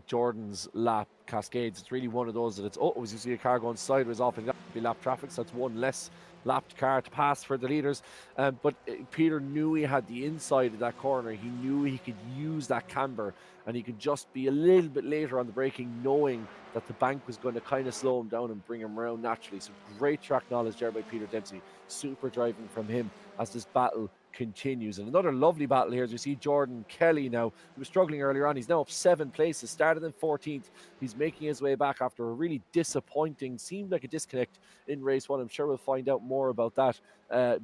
Jordan's lap cascades. It's really one of those that it's, oh, as you see a car going sideways off, and be lap traffic, so that's one less lapped car to pass for the leaders. But Peter knew he had the inside of that corner. He knew he could use that camber, and he could just be a little bit later on the braking, knowing that the bank was going to kind of slow him down and bring him around naturally. So great track knowledge there by Peter Dempsey. Super driving from him as this battle continues. And another lovely battle here as we see Jordan Kelly now, who was struggling earlier on. He's now up 7 places, started in 14th. He's making his way back after a really disappointing, seemed like a disconnect in race one. I'm sure we'll find out more about that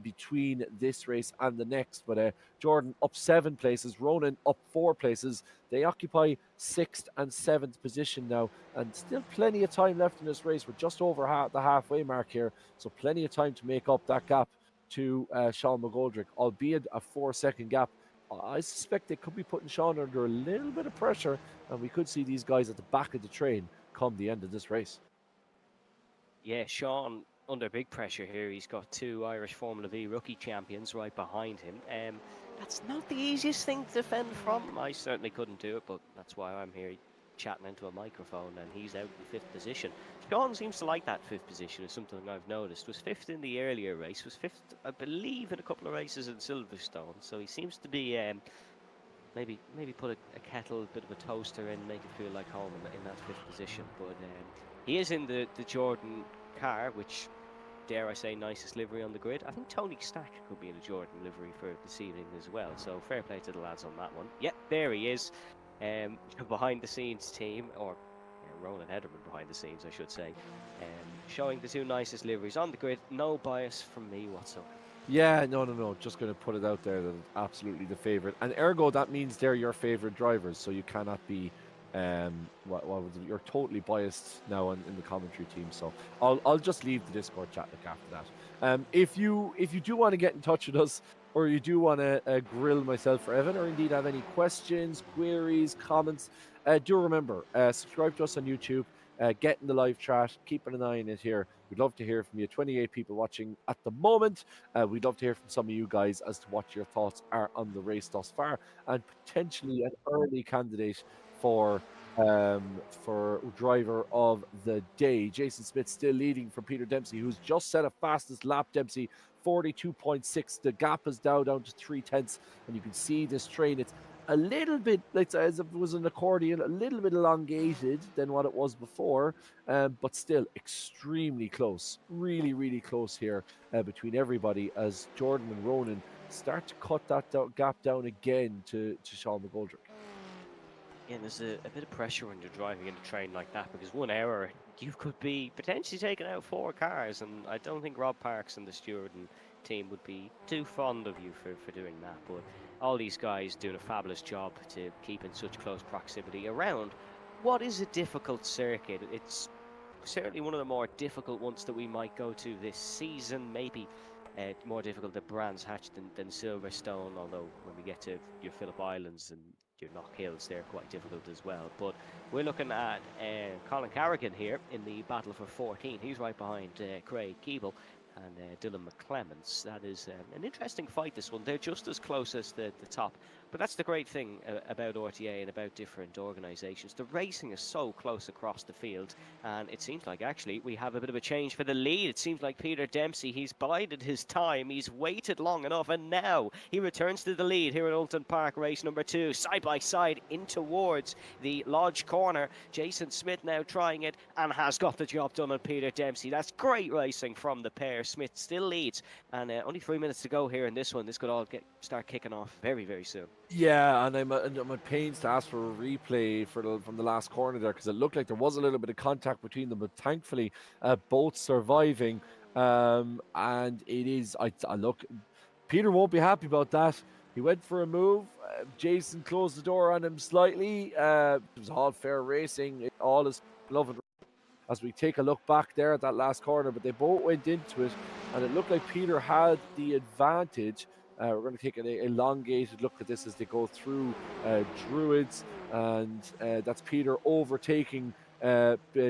between this race and the next. But Jordan up 7 places, Ronan up 4 places. They occupy 6th and 7th position now, and still plenty of time left in this race. We're just over the halfway mark here, so plenty of time to make up that gap to Sean McGoldrick, albeit a 4-second gap. I suspect they could be putting Sean under a little bit of pressure, and we could see these guys at the back of the train come the end of this race. Yeah, Sean under big pressure here. He's got 2 Irish Formula V rookie champions right behind him. That's not the easiest thing to defend from. I certainly couldn't do it, but that's why I'm here chatting into a microphone, and he's out in 5th position. Sean seems to like that 5th position, is something I've noticed. Was 5th in the earlier race, was 5th, I believe, in a couple of races in Silverstone. So he seems to be maybe put a kettle, a bit of a toaster in, make it feel like home in that 5th position. But he is in the Jordan car, which, dare I say, nicest livery on the grid. I think Tony Stack could be in a Jordan livery for this evening as well. So fair play to the lads on that one. Yep, there he is. Behind the scenes team, or Ronan Ederman behind the scenes, I should say, showing the 2 nicest liveries on the grid. No bias from me whatsoever. Yeah, no. Just going to put it out there that it's absolutely the favourite. And ergo, that means they're your favourite drivers. So you cannot be, you're totally biased now in the commentary team. So I'll just leave the Discord chat like after that. If you do want to get in touch with us, or you do want to grill myself or Evan, or indeed have any questions, queries, comments, do remember, subscribe to us on YouTube. Get in the live chat, keeping an eye on it here. We'd love to hear from you. 28 people watching at the moment. We'd love to hear from some of you guys as to what your thoughts are on the race thus far, and potentially an early candidate for driver of the day. Jason Smith still leading from Peter Dempsey, who's just set a fastest lap. Dempsey 42.6. The gap is down to 3/10, and you can see this train. It's a little bit like as if it was an accordion, a little bit elongated than what it was before, but still extremely close. Really, really close here between everybody as Jordan and Ronan start to cut that gap down again to Sean McGoldrick. Yeah, there's a bit of pressure when you're driving in a train like that, because one error, you could be potentially taking out 4 cars, and I don't think Rob Parks and the steward and team would be too fond of you for doing that. But all these guys doing a fabulous job to keep in such close proximity around what is a difficult circuit. It's certainly one of the more difficult ones that we might go to this season, maybe more difficult at Brands Hatch than Silverstone, although when we get to your Phillip Islands and your Knock Hills, they're quite difficult as well. But we're looking at Colin Carrigan here in the battle for 14. He's right behind Craig Keeble and Dylan McClements. That is an interesting fight, this one. They're just as close as the top. But that's the great thing about RTA and about different organisations. The racing is so close across the field, and it seems like actually we have a bit of a change for the lead. It seems like Peter Dempsey, he's bided his time, he's waited long enough, and now he returns to the lead here at Oulton Park, race number 2, side by side in towards the Lodge corner. Jason Smith now trying it and has got the job done on Peter Dempsey. That's great racing from the pair. Smith still leads, and only 3 minutes to go here in this one. This could all start kicking off very, very soon. Yeah, and I'm at pains to ask for a replay from the last corner there, because it looked like there was a little bit of contact between them, but thankfully both surviving. And it is, I look, Peter won't be happy about that. He went for a move. Jason closed the door on him slightly. It was all fair racing. All is love and as we take a look back there at that last corner, but they both went into it, and it looked like Peter had the advantage. We're going to take an elongated look at this as they go through Druids, and that's Peter overtaking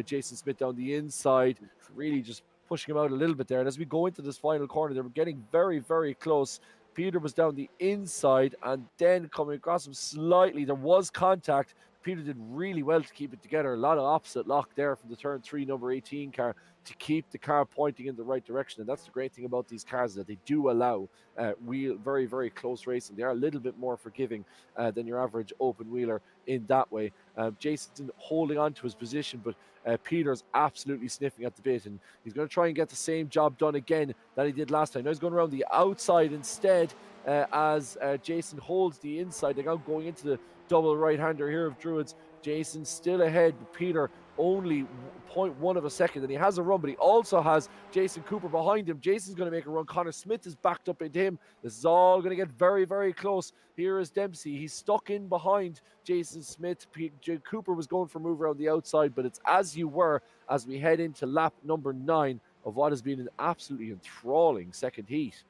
Jason Smith down the inside, really just pushing him out a little bit there. And as we go into this final corner, they were getting very, very close. Peter was down the inside, and then coming across him slightly, there was contact. Peter did really well to keep it together. A lot of opposite lock there from the turn 3 number 18 car to keep the car pointing in the right direction. And that's the great thing about these cars, that they do allow very, very close racing. They are a little bit more forgiving than your average open wheeler in that way. Jason's holding on to his position, but Peter's absolutely sniffing at the bit, and he's going to try and get the same job done again that he did last time. Now he's going around the outside instead as Jason holds the inside. They're now going into the double right-hander here of Druids. Jason still ahead, but Peter only 0.1 of a second, and he has a run, but he also has Jason Cooper behind him. Jason's going to make a run. Connor Smith is backed up into him. This is all going to get very, very close. Here is Dempsey. He's stuck in behind Jason Smith. Cooper was going for a move around the outside, but it's as you were as we head into lap number 9 of what has been an absolutely enthralling second heat.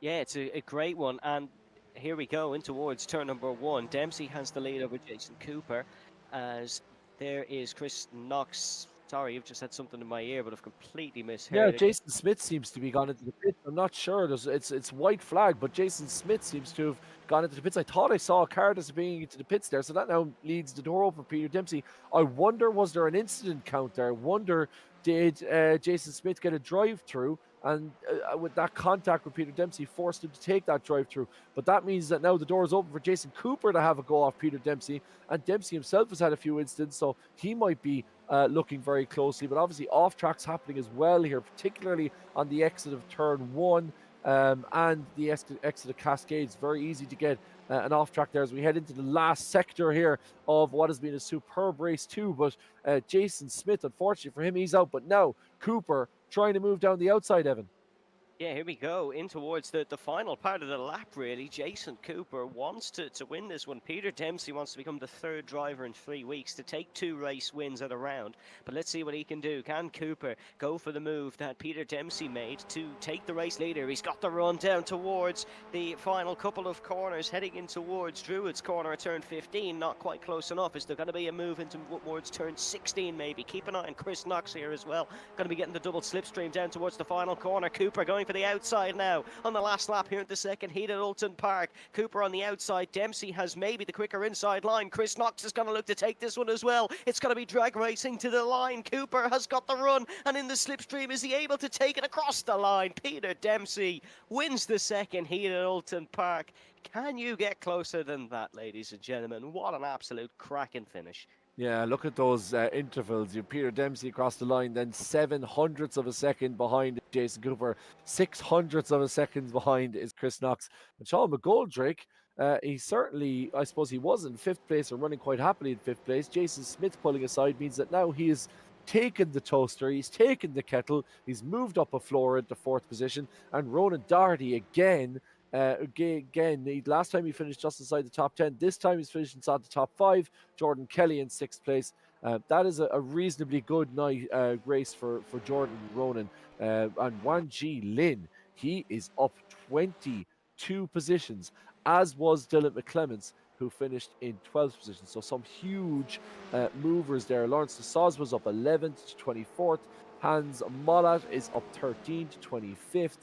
Yeah, it's a great one, and here we go in towards turn number 1. Dempsey has the lead over Jason Cooper, as there is Chris Knox. Sorry, you've just had something in my ear, but I've completely misheard. Yeah, Jason Smith seems to be gone into the pit. I'm not sure. It's white flag, but Jason Smith seems to have gone into the pits. I thought I saw a car disappearing into the pits there, so that now leads the door open for Peter Dempsey. I wonder, was there an incident count there? I wonder, did Jason Smith get a drive-through? And with that contact with Peter Dempsey, forced him to take that drive-through. But that means that now the door is open for Jason Cooper to have a go off Peter Dempsey. And Dempsey himself has had a few incidents, so he might be looking very closely. But obviously off-tracks happening as well here, particularly on the exit of turn 1 and the exit of Cascades. Very easy to get an off-track there as we head into the last sector here of what has been a superb race too. But Jason Smith, unfortunately for him, he's out. But now Cooper trying to move down the outside, Evan. Yeah, here we go in towards the final part of the lap, really. Jason Cooper wants to win this one. Peter Dempsey wants to become the 3rd driver in 3 weeks to take 2 race wins at a round. But let's see what he can do. Can Cooper go for the move that Peter Dempsey made to take the race leader? He's got the run down towards the final couple of corners, heading in towards Druids corner at turn 15. Not quite close enough. Is there going to be a move into towards turn 16 maybe? Keep an eye on Chris Knox here as well. Going to be getting the double slipstream down towards the final corner. Cooper going for the outside now on the last lap here at the second heat at Oulton Park. Cooper on the outside. Dempsey has maybe the quicker inside line. Chris Knox is going to look to take this one as well. It's going to be drag racing to the line. Cooper has got the run, and in the slipstream, is he able to take it across the line? Peter Dempsey wins the second heat at Oulton Park. Can you get closer than that, ladies and gentlemen? What an absolute cracking finish. Yeah, look at those intervals. You Peter Dempsey across the line, then 700ths of a second behind Jason Cooper, 600ths of a second behind is Chris Knox. And Sean McGoldrick, he certainly, I suppose he was in fifth place and running quite happily in fifth place. Jason Smith pulling aside means that now he has taken the toaster, he's taken the kettle, he's moved up a floor into fourth position, and Ronan Doherty again. Last time he finished just inside the top 10. This time he's finished inside the top 5. Jordan Kelly in sixth place. That is a reasonably good night race for Jordan Ronan. And Wan Ji Lin, he is up 22 positions, as was Dylan McClements, who finished in 12th position. So some huge movers there. Lawrence de Saz was up 11th to 24th. Hans Mollat is up 13th to 25th.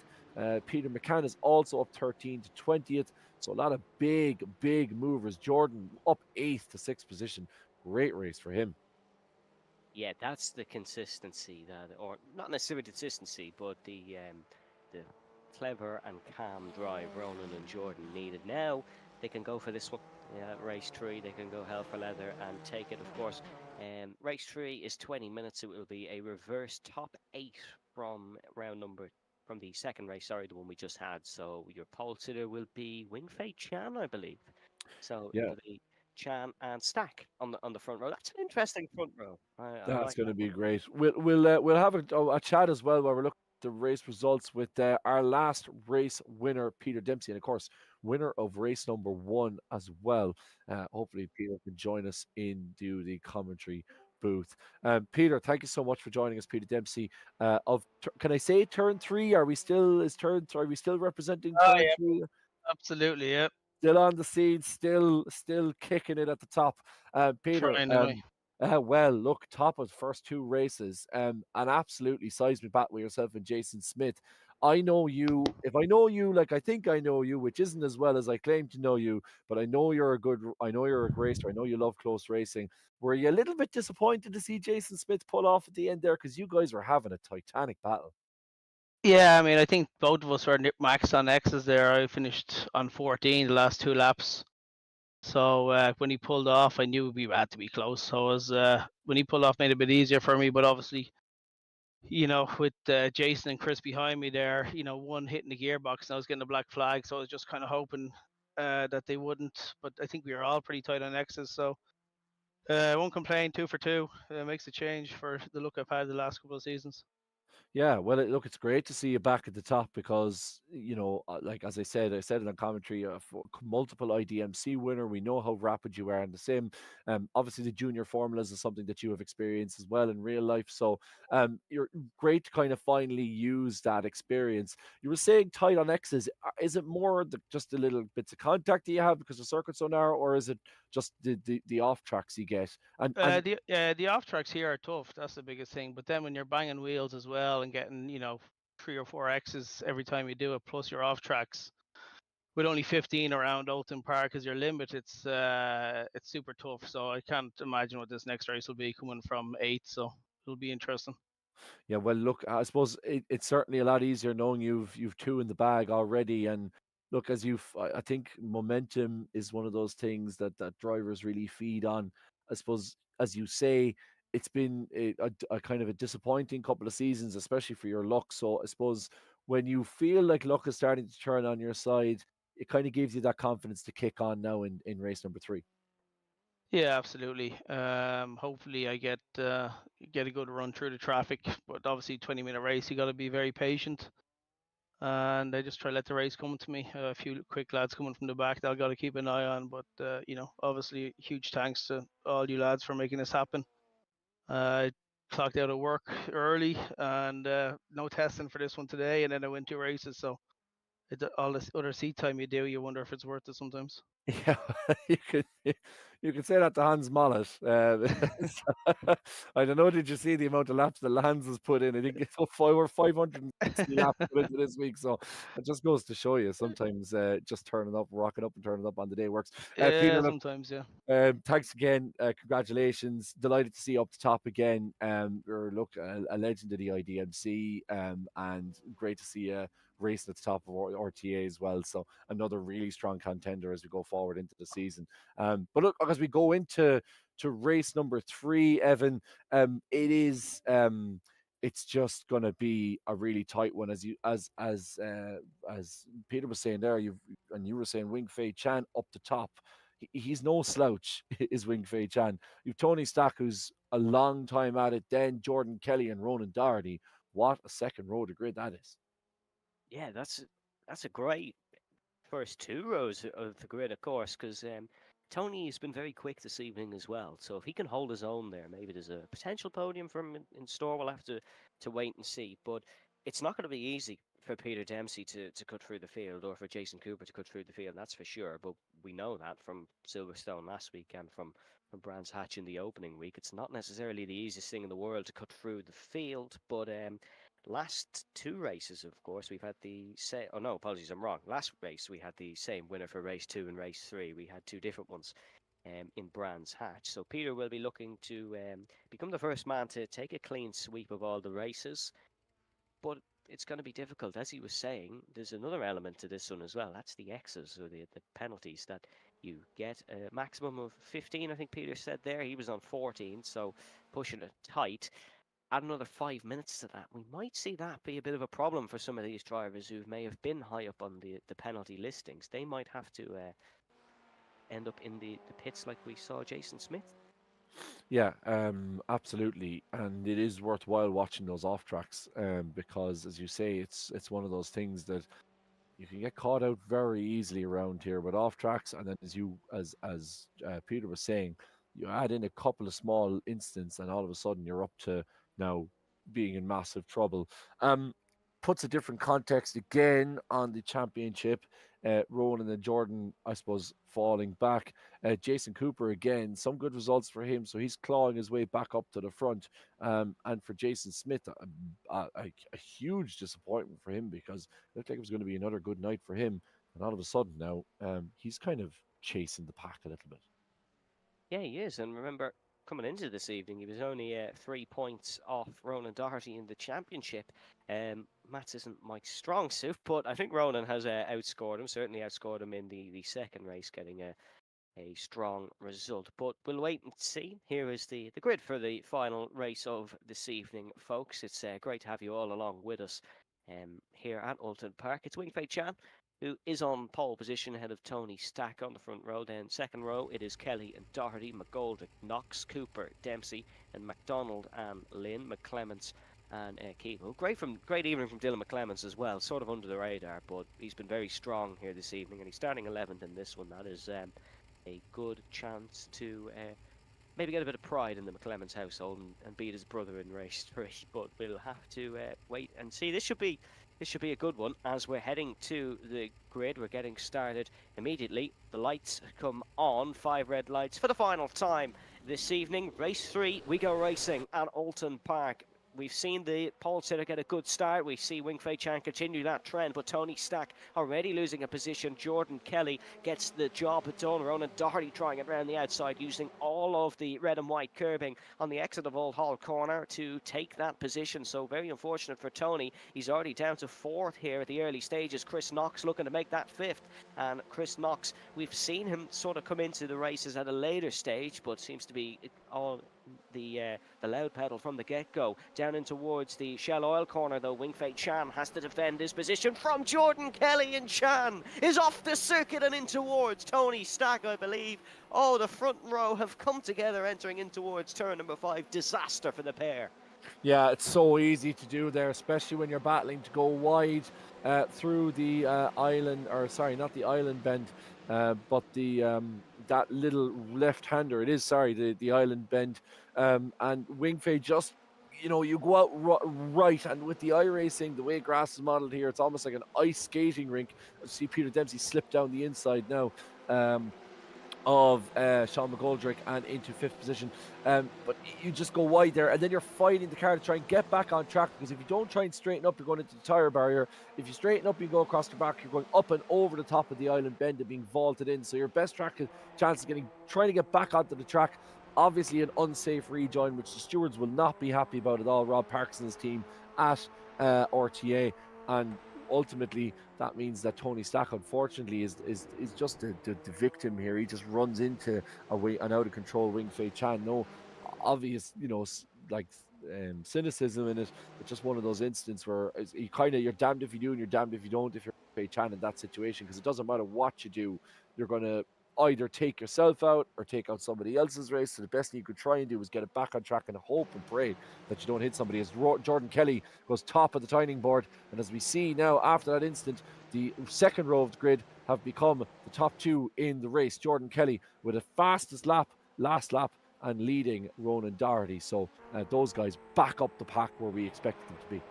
Peter McCann is also up 13 to 20th. So a lot of big movers. Jordan up 8th to 6th position. Great race for him. Yeah, that's the consistency that, or not necessarily consistency, but the clever and calm drive Ronan and Jordan needed. Now they can go for this one. Race 3, they can go hell for leather and take it, of course. Race 3 is 20 minutes. It will be a reverse top 8 from from the second race, sorry, the one we just had. So your pole sitter will be Wingfei Chan, I believe. So Yeah. it'll be Chan and Stack on the front row. That's an interesting front row. I That's like going to that be one. great. We'll have a chat as well while we're looking at the race results with our last race winner, Peter Dempsey, and of course winner of race number 1 as well. Hopefully Peter can join us into the commentary booth. Peter, thank you so much for joining us, Peter Dempsey. Can I say turn 3? Are we still representing Oh turn yeah, 3? absolutely, yeah. Still on the scene, still kicking it at the top. Peter, Trying anyway. well, look, top of the first 2 races, an absolutely seismic battle with yourself and Jason Smith. I know you. If I know you, like I think I know you, which isn't as well as I claim to know you, but I know you're I know you're a racer. I know you love close racing. Were you a little bit disappointed to see Jason Smith pull off at the end there because you guys were having a titanic battle? Yeah, I mean, I think both of us were maxed on X's there. I finished on 14 the last 2 laps. So when he pulled off, I knew we had to be close. So when he pulled off, made it a bit easier for me. But obviously, with Jason and Chris behind me there, one hitting the gearbox, and I was getting a black flag. So I was just kind of hoping that they wouldn't. But I think we were all pretty tight on X's. So I won't complain. 2 for 2 makes a change for the look I've had the last couple of seasons. Yeah, well, look, it's great to see you back at the top because, like as I said it on commentary, multiple IDMC winner. We know how rapid you are, and the same. Obviously, the junior formulas is something that you have experienced as well in real life. So, you're great to kind of finally use that experience. You were saying tight on X's. Is it more just the little bits of contact that you have because the circuit's so narrow, or is it just the off tracks you get? And The off tracks here are tough. That's the biggest thing. But then when you're banging wheels as well and getting 3 or 4 X's every time you do it, plus your off tracks with only 15 around Oulton Park as your limit, it's super tough. So I can't imagine what this next race will be coming from 8. So it'll be interesting. Yeah, well, look, I suppose it's certainly a lot easier knowing you've 2 in the bag already. And look, I think momentum is one of those things that drivers really feed on. I suppose, as you say, it's been a kind of a disappointing couple of seasons, especially for your luck. So I suppose when you feel like luck is starting to turn on your side, it kind of gives you that confidence to kick on now in race number 3. Yeah, absolutely. Hopefully I get a good run through the traffic, but obviously 20-minute race, you got to be very patient. And I just try to let the race come to me. A few quick lads coming from the back that I got to keep an eye on. But obviously, huge thanks to all you lads for making this happen. I clocked out of work early and no testing for this one today, and then I went 2 races. So all this other seat time you do, you wonder if it's worth it sometimes. Yeah, you could you could say that to Hans Mollet. I don't know. Did you see the amount of laps that Hans has put in? I think it's over 560 laps put into this week. So it just goes to show you sometimes just turning up, rocking up, and turning up on the day works. Yeah, Peter, look, sometimes, yeah. thanks again. Congratulations. Delighted to see you up the top again. You're look a legend of the IDMC, and great to see you racing at the top of RTA as well. So another really strong contender as we go forward into the season. But look, as we go into race number 3, Evan, it is it's just going to be a really tight one, as Peter was saying there. You were saying Wing Fei Chan up the top. He's no slouch, is Wing Fei Chan. You've Tony Stack, who's a long time at it, then Jordan Kelly and Ronan Doherty. What a second row to grid that is. Yeah, that's a great first 2 rows of the grid, of course, because Tony has been very quick this evening as well. So if he can hold his own there, maybe there's a potential podium for him in store. We'll have to wait and see. But it's not going to be easy for Peter Dempsey to cut through the field, or for Jason Cooper to cut through the field. That's for sure. But we know that from Silverstone last week and from Brands Hatch in the opening week. It's not necessarily the easiest thing in the world to cut through the field, but last 2 races, of course, we've had the same. Oh no, apologies, I'm wrong. Last race we had the same winner for race 2 and race 3. We had 2 different ones in Brands Hatch. So Peter will be looking to become the first man to take a clean sweep of all the races. But it's going to be difficult, as he was saying. There's another element to this one as well. That's the X's, or the penalties that you get. A maximum of 15, I think Peter said there. He was on 14, so pushing it tight. Add another 5 minutes to that, we might see that be a bit of a problem for some of these drivers who may have been high up on the penalty listings. They might have to end up in the pits like we saw Jason Smith. Yeah, absolutely, and it is worthwhile watching those off tracks, because, as you say, it's one of those things that you can get caught out very easily around here with off tracks, and then as Peter was saying, you add in a couple of small incidents, and all of a sudden you're up to now being in massive trouble. Puts a different context again on the championship. Ronan and Jordan, I suppose, falling back. Jason Cooper again, some good results for him, so he's clawing his way back up to the front. And for Jason Smith, a huge disappointment for him, because it looked like it was going to be another good night for him, and all of a sudden now he's kind of chasing the pack a little bit. Yeah, he is. And remember, coming into this evening, he was only 3 points off Ronan Doherty in the championship. Maths isn't Mike's strong suit, but I think Ronan has outscored him, certainly outscored him in the second race, getting a strong result. But we'll wait and see. Here is the grid for the final race of this evening, folks. It's great to have you all along with us here at Oulton Park. It's Wing Fei Chan, who is on pole position ahead of Tony Stack on the front row. Then second row, it is Kelly and Doherty, McGoldrick, Knox, Cooper, Dempsey, and MacDonald and Lynn, McClements and Keeble. Great evening from Dylan McClements as well, sort of under the radar, but he's been very strong here this evening, and he's starting 11th in this one. That is a good chance to maybe get a bit of pride in the McClements household and beat his brother in race 3. But we'll have to wait and see. This should be a good one as we're heading to the grid. We're getting started immediately. The lights come on. 5 red lights for the final time this evening. Race 3, we go racing at Oulton Park. We've seen the pole sitter get a good start. We see Wing Fei Chan continue that trend, but Tony Stack already losing a position. Jordan Kelly gets the job done. Ronan Doherty trying it around the outside, using all of the red and white curbing on the exit of Old Hall Corner to take that position. So very unfortunate for Tony. He's already down to 4th here at the early stages. Chris Knox looking to make that 5th. And Chris Knox, we've seen him sort of come into the races at a later stage, but seems to be all the loud pedal from the get-go. Down in towards the Shell Oil corner, though, Wing Fei Chan has to defend his position from Jordan Kelly, and Chan is off the circuit and in towards Tony Stack, I believe. Oh, the front row have come together entering in towards turn number 5. Disaster for the pair. Yeah, it's so easy to do there, especially when you're battling to go wide through the island, or sorry, not the island bend, but the that little left-hander. It is, sorry, the island bend, and Wing Fei just, you go out right, and with the iRacing, the way grass is modelled here, it's almost like an ice skating rink. I see Peter Dempsey slip down the inside now. of Sean McGoldrick and into 5th position. But you just go wide there, and then you're fighting the car to try and get back on track, because if you don't try and straighten up, you're going into the tyre barrier. If you straighten up, you go across the back, you're going up and over the top of the island bend and being vaulted in. So your best chance of trying to get back onto the track. Obviously, an unsafe rejoin, which the stewards will not be happy about at all. Rob Parks and his team at RTA, and ultimately that means that Tony Stack, unfortunately, is just the victim here. He just runs into an out of control Wing Fei Chan. No obvious, like cynicism in it. It's just one of those instances where you're damned if you do and you're damned if you don't if you're Fei Chan in that situation, because it doesn't matter what you do, you're going to either take yourself out or take out somebody else's race. So the best thing you could try and do is get it back on track and hope and pray that you don't hit somebody. As Jordan Kelly goes top of the timing board, and as we see now after that instant, the second row of the grid have become the top two in the race. Jordan Kelly with the fastest last lap, and leading Ronan Doherty. So those guys back up the pack where we expected them to be.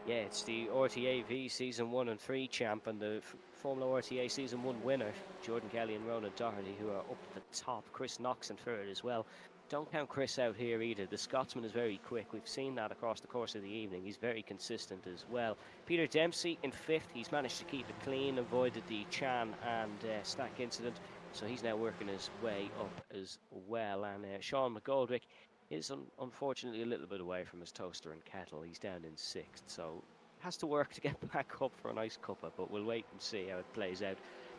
Yeah, it's the RTA V Season 1 and 3 champ and the Formula RTA Season 1 winner, Jordan Kelly and Ronan Doherty, who are up at the top. Chris Knox in third as well. Don't count Chris out here either. The Scotsman is very quick. We've seen that across the course of the evening. He's very consistent as well. Peter Dempsey in fifth. He's managed to keep it clean, avoided the Chan and Stack incident. So he's now working his way up as well. And Sean McGoldrick is unfortunately a little bit away from his toaster and kettle. He's down in sixth, so has to work to get back up for a nice cuppa, but we'll wait and see how it plays out.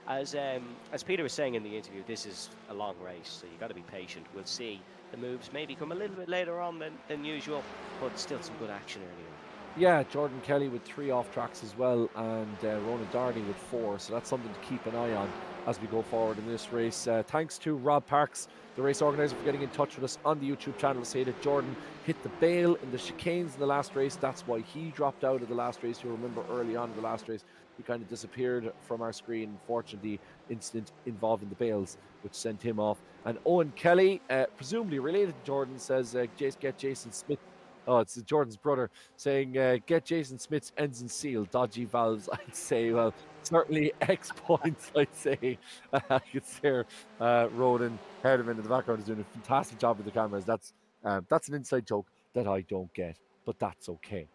As Peter was saying in the interview, this is a long race, so you've got to be patient. We'll see the moves maybe come a little bit later on than usual, but still some good action early on. Yeah, Jordan Kelly with 3 off tracks as well, and Ronan Doherty with 4. So that's something to keep an eye on as we go forward in this race. Thanks to Rob Parks, the race organizer, for getting in touch with us on the YouTube channel to say that Jordan hit the bail in the chicanes in the last race. That's why he dropped out of the last race. You'll remember early on in the last race, he kind of disappeared from our screen. Unfortunately, incident involving the bails, which sent him off. And Owen Kelly, presumably related to Jordan, says, get Jason Smith. Oh, it's Jordan's brother saying, get Jason Smith's engine sealed. Dodgy valves, I'd say. Well, certainly X points, I'd say. I could see Ronan Herdeman in the background is doing a fantastic job with the cameras. That's an inside joke that I don't get, but that's okay.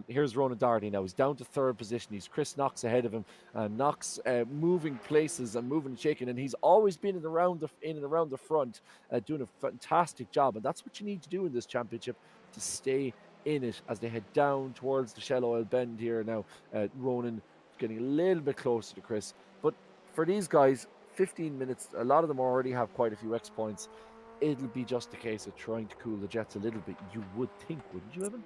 Here's Ronan Doherty now. He's down to 3rd position. He's Chris Knox ahead of him. Knox moving places and moving and shaking, and he's always been in and around the front, doing a fantastic job. And that's what you need to do in this championship, to stay in it as they head down towards the Shell Oil Bend here now. Ronan getting a little bit closer to Chris. But for these guys, 15 minutes, a lot of them already have quite a few X points. It'll be just a case of trying to cool the jets a little bit, you would think, wouldn't you, Evan?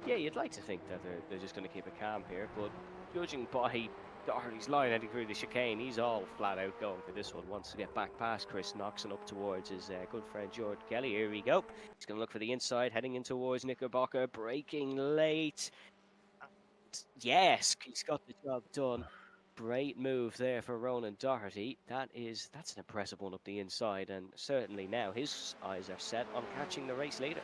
Yeah, you'd like to think that they're just going to keep it calm here, but judging by Doherty's line heading through the chicane, he's all flat out going for this one. Wants to get back past Chris Knox and up towards his good friend Jordan Kelly. Here we go. He's going to look for the inside, heading in towards Knickerbocker, braking late. Yes, he's got the job done. Great move there for Ronan Doherty. That's an impressive one up the inside, and certainly now his eyes are set on catching the race leader.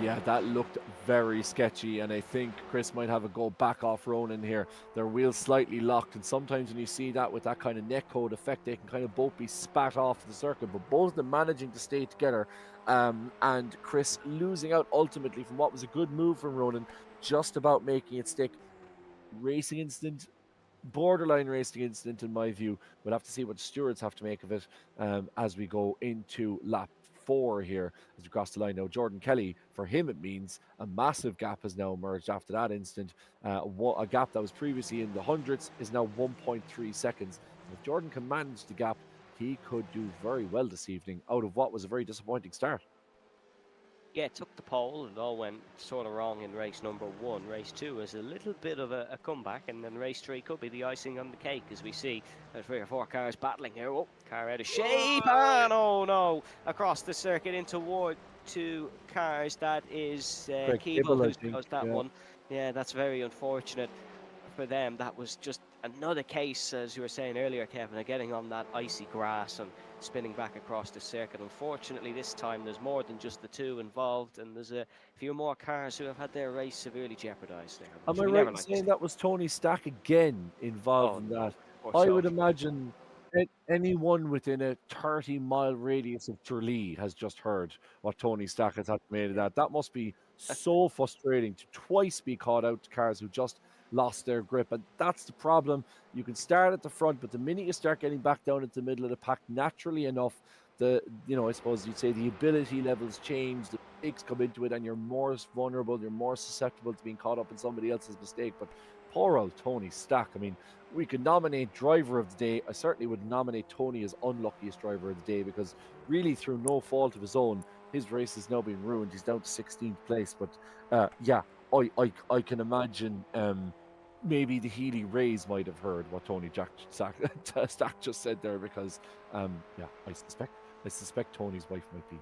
Yeah, that looked very sketchy, and I think Chris might have a go back off Ronan here. Their wheels slightly locked, and sometimes when you see that with that kind of neck code effect, they can kind of both be spat off the circuit, but both of them managing to stay together, and Chris losing out ultimately from what was a good move from Ronan, just about making it stick. Racing incident, borderline racing incident in my view. We'll have to see what the stewards have to make of it as we go into lap 4 here as we cross the line. Now Jordan Kelly, for him it means a massive gap has now emerged after that incident. A gap that was previously in the hundreds is now 1.3 seconds. If Jordan can manage the gap, he could do very well this evening out of what was a very disappointing start. Yeah, it took the pole and all went sort of wrong in race number 1. Race 2 was a little bit of a comeback, and then race 3 could be the icing on the cake, as we see 3 or 4 cars battling here. Oh, car out of shape, and oh no, across the circuit in toward 2 cars. That is Keeble who caused that one. Yeah, that's very unfortunate for them. That was just another case, as you were saying earlier, Kevin, of getting on that icy grass and spinning back across the circuit. Unfortunately, this time there's more than just the 2 involved, and there's a few more cars who have had their race severely jeopardised there. Am I right in saying that was Tony Stack again involved in that? I would imagine Anyone within a 30-mile radius of Tralee has just heard what Tony Stack has had made of that. That must be so frustrating to twice be caught out to cars who just lost their grip. And that's the problem. You can start at the front, but the minute you start getting back down into the middle of the pack, naturally enough, I suppose you'd say the ability levels change, the mistakes come into it, and you're more vulnerable, you're more susceptible to being caught up in somebody else's mistake. But poor old Tony Stack. I mean, we could nominate driver of the day. I certainly would nominate Tony as unluckiest driver of the day, because really, through no fault of his own, his race is now being ruined. He's down to 16th place. But yeah, I can imagine maybe the Healy Rays might have heard what Tony Stack just said there, because yeah, I suspect Tony's wife might be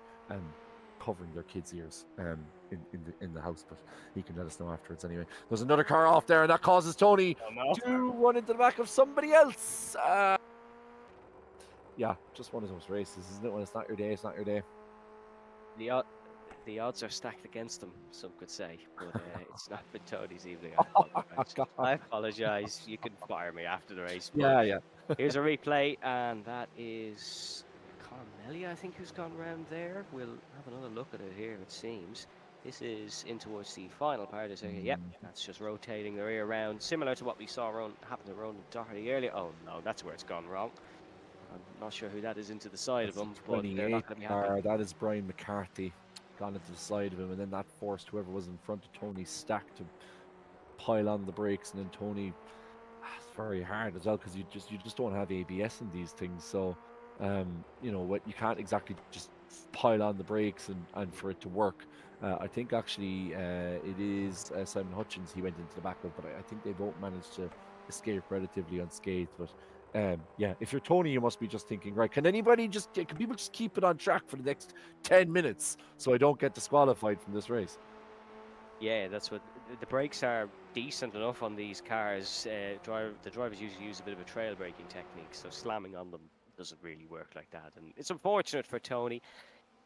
covering their kids' ears in the house, but he can let us know afterwards anyway. There's another car off there, and that causes Tony to run into the back of somebody else. Yeah, just one of those races, isn't it? When it's not your day, it's not your day. The odds are stacked against him, some could say, but it's not been Tony's evening. I apologise. You can fire me after the race. Yeah. Here's a replay, and that is Carmelia, I think, who's gone around there. We'll have another look at it here, it seems. This is in towards the final part. Yep, that's just rotating the rear around, similar to what we saw happen to Ronan Doherty earlier. Oh no, that's where it's gone wrong. I'm not sure who that is into the side of him, but they're not going to be happy. That is Brian McCarthy gone into the side of him, and then that forced whoever was in front of Tony Stack to pile on the brakes, and then Tony, it's very hard as well, because you just don't have ABS in these things, so what you can't exactly just pile on the brakes and for it to work. I think actually it is Simon Hutchins he went into the back of, but I think they both managed to escape relatively unscathed. But yeah, if you're Tony, you must be just thinking, right, can people just keep it on track for the next 10 minutes so I don't get disqualified from this race? Yeah, that's what the brakes are decent enough on these cars. The drivers usually use a bit of a trail braking technique, so slamming on them doesn't really work like that, and it's unfortunate for Tony.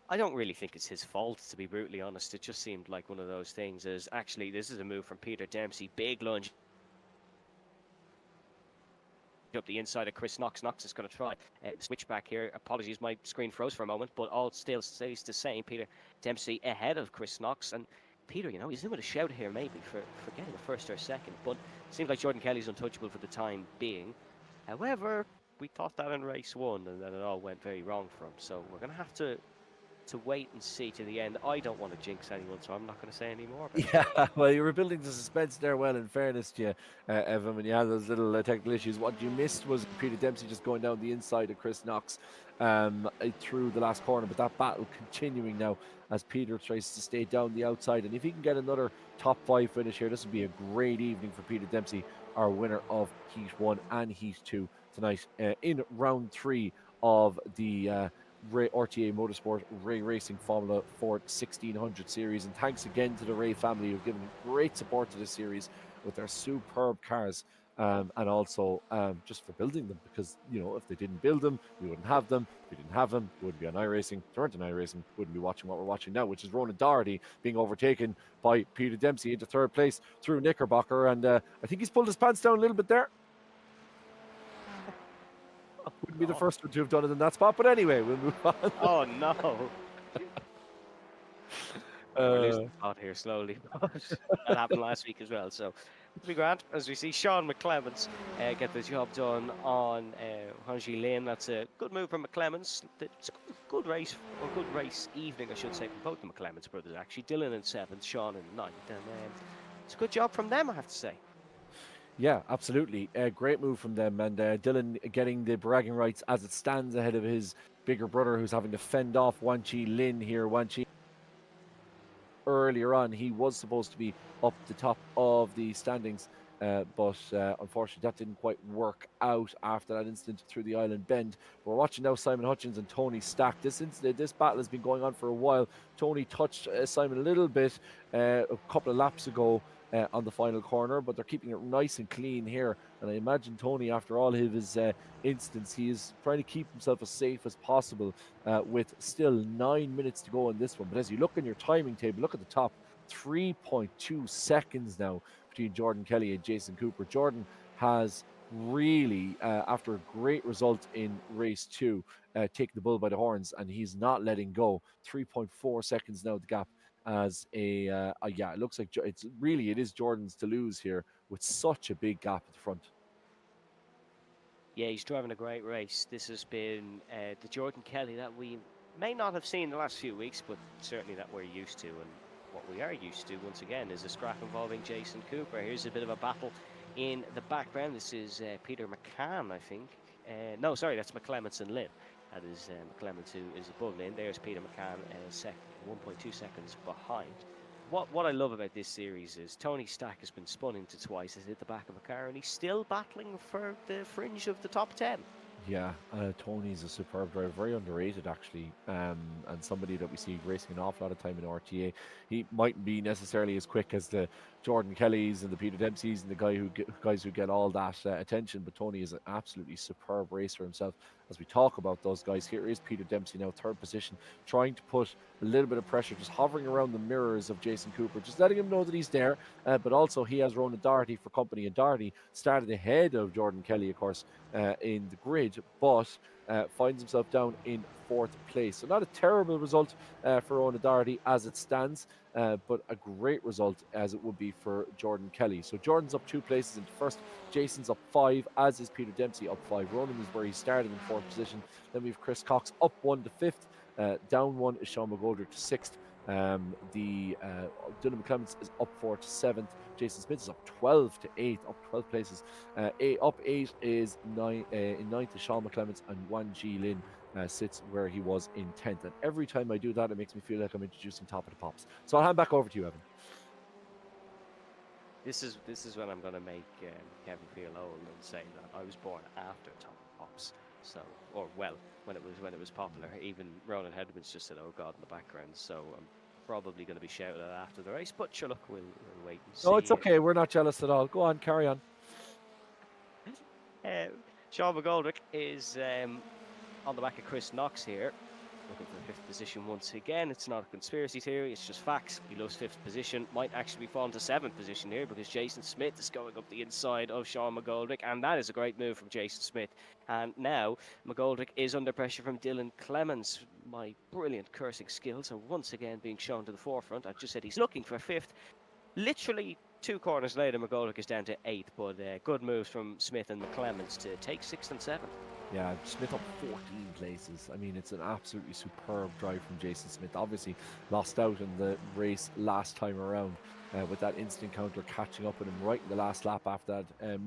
I don't really think it's his fault, to be brutally honest. It just seemed like one of those things. Actually, this is a move from Peter Dempsey, big lunge up the inside of Chris Knox. Knox is going to try switch back here. Apologies, my screen froze for a moment, but all still stays the same. Peter Dempsey ahead of Chris Knox, and Peter, he's in with a shout here maybe for getting a first or second, but it seems like Jordan Kelly's untouchable for the time being. However, we thought that in race one, and then it all went very wrong for him. So we're going to have to wait and see to the end. I don't want to jinx anyone, so I'm not going to say any more. Yeah, well, you were building the suspense there well, in fairness to you, Evan, when you had those little technical issues. What you missed was Peter Dempsey just going down the inside of Chris Knox through the last corner, but that battle continuing now as Peter tries to stay down the outside. And if he can get another top 5 finish here, this would be a great evening for Peter Dempsey, our winner of Heat 1 and Heat 2 tonight in round 3 of the RTA Motorsport Ray Racing Formula Ford 1600 series. And thanks again to the Ray family who've given great support to this series with their superb cars, and also just for building them, because if they didn't build them, we wouldn't have them. If we didn't have them, we wouldn't be on iRacing. If they weren't on iRacing, we wouldn't be watching what we're watching now, which is Ronan Doherty being overtaken by Peter Dempsey into third place through Knickerbocker. And I think he's pulled his pants down a little bit there. Wouldn't be the first one to have done it in that spot, but anyway, we'll move on. Oh no! We're losing the plot here slowly. That happened last week as well, so it'll be grand as we see Sean McClemens get the job done on Hanji Lane. That's a good move from McClemens. It's a good race, or good race evening, I should say, for both the McClemens brothers actually. Dylan in 7th, Sean in 9th, and it's a good job from them, I have to say. Yeah, absolutely. Great move from them. And Dylan getting the bragging rights as it stands ahead of his bigger brother, who's having to fend off Wan Chi Lin here. Wan Chi, earlier on, he was supposed to be up the top of the standings, but unfortunately that didn't quite work out after that incident through the island bend. We're watching now Simon Hutchins and Tony Stack. This battle has been going on for a while. Tony touched Simon a little bit a couple of laps ago on the final corner, but they're keeping it nice and clean here. And I imagine Tony, after all of his incidents, he is trying to keep himself as safe as possible with still 9 minutes to go in this one. But as you look in your timing table, look at the top, 3.2 seconds now between Jordan Kelly and Jason Cooper. Jordan has really, after a great result in race 2, take the bull by the horns, and he's not letting go. 3.4 seconds now, the gap. As yeah, it looks like it is Jordan's to lose here with such a big gap at the front. Yeah, he's driving a great race. This has been the Jordan Kelly that we may not have seen the last few weeks, but certainly that we're used to. And what we are used to, once again, is a scrap involving Jason Cooper. Here's a bit of a battle in the background. This is Peter McCann, I think. No, sorry, that's McClements and Lynn. That is McClements, who is above Lynn. There's Peter McCann, 1.2 seconds behind. What I love about this series is Tony Stack has been spun into twice, has hit the back of a car, and he's still battling for the fringe of the top 10. Yeah, Tony's a superb driver, very underrated actually, and somebody that we see racing an awful lot of time in RTA. He mightn't be necessarily as quick as the Jordan Kellys and the Peter Dempseys and the guys who get all that attention, but Tony is an absolutely superb racer himself. As we talk about those guys, here is Peter Dempsey now, third position, trying to put a little bit of pressure, just hovering around the mirrors of Jason Cooper, just letting him know that he's there, but also he has Ronan Doherty for company, and Doherty started ahead of Jordan Kelly, of course, in the grid, but finds himself down in fourth place. So not a terrible result for Ronan Doherty as it stands, but a great result as it would be for Jordan Kelly. So Jordan's up 2 places into first, Jason's up 5, as is Peter Dempsey up 5. Ronan is where he started in fourth position. Then we have Chris Cox up 1 to 5th, down 1 is Sean McGoldrick to 6th. Dylan McClements is up 4 to 7th. Jason Smith is up 12 to 8th, up 12 places. Up 8 is in 9th is Sean McClements, and Wan Ji Lin sits where he was in 10th. And every time I do that, it makes me feel like I'm introducing Top of the Pops. So I'll hand back over to you, Evan. This is when I'm going to make Kevin feel old and say that I was born after Top of the Pops. So, or well, when it was popular. Even Ronan Hedman's just said, "Oh God," in the background. So I'm probably going to be shouted at after the race. But sure, look, we'll wait and see. No, it's okay. We're not jealous at all. Go on, carry on. Sean McGoldrick is on the back of Chris Knox here, looking for 5th position once again. It's not a conspiracy theory, it's just facts. He loves 5th position, might actually be falling to 7th position here because Jason Smith is going up the inside of Sean McGoldrick, and that is a great move from Jason Smith. And now McGoldrick is under pressure from Dylan Clemens. My brilliant cursing skills are once again being shown to the forefront. I've just said he's looking for 5th. Literally 2 corners later, McGoldrick is down to 8th, but good moves from Smith and McClemens to take 6th and 7th. Yeah, Smith up 14 places. I mean, it's an absolutely superb drive from Jason Smith. Obviously, lost out in the race last time around with that instant counter catching up with him right in the last lap after that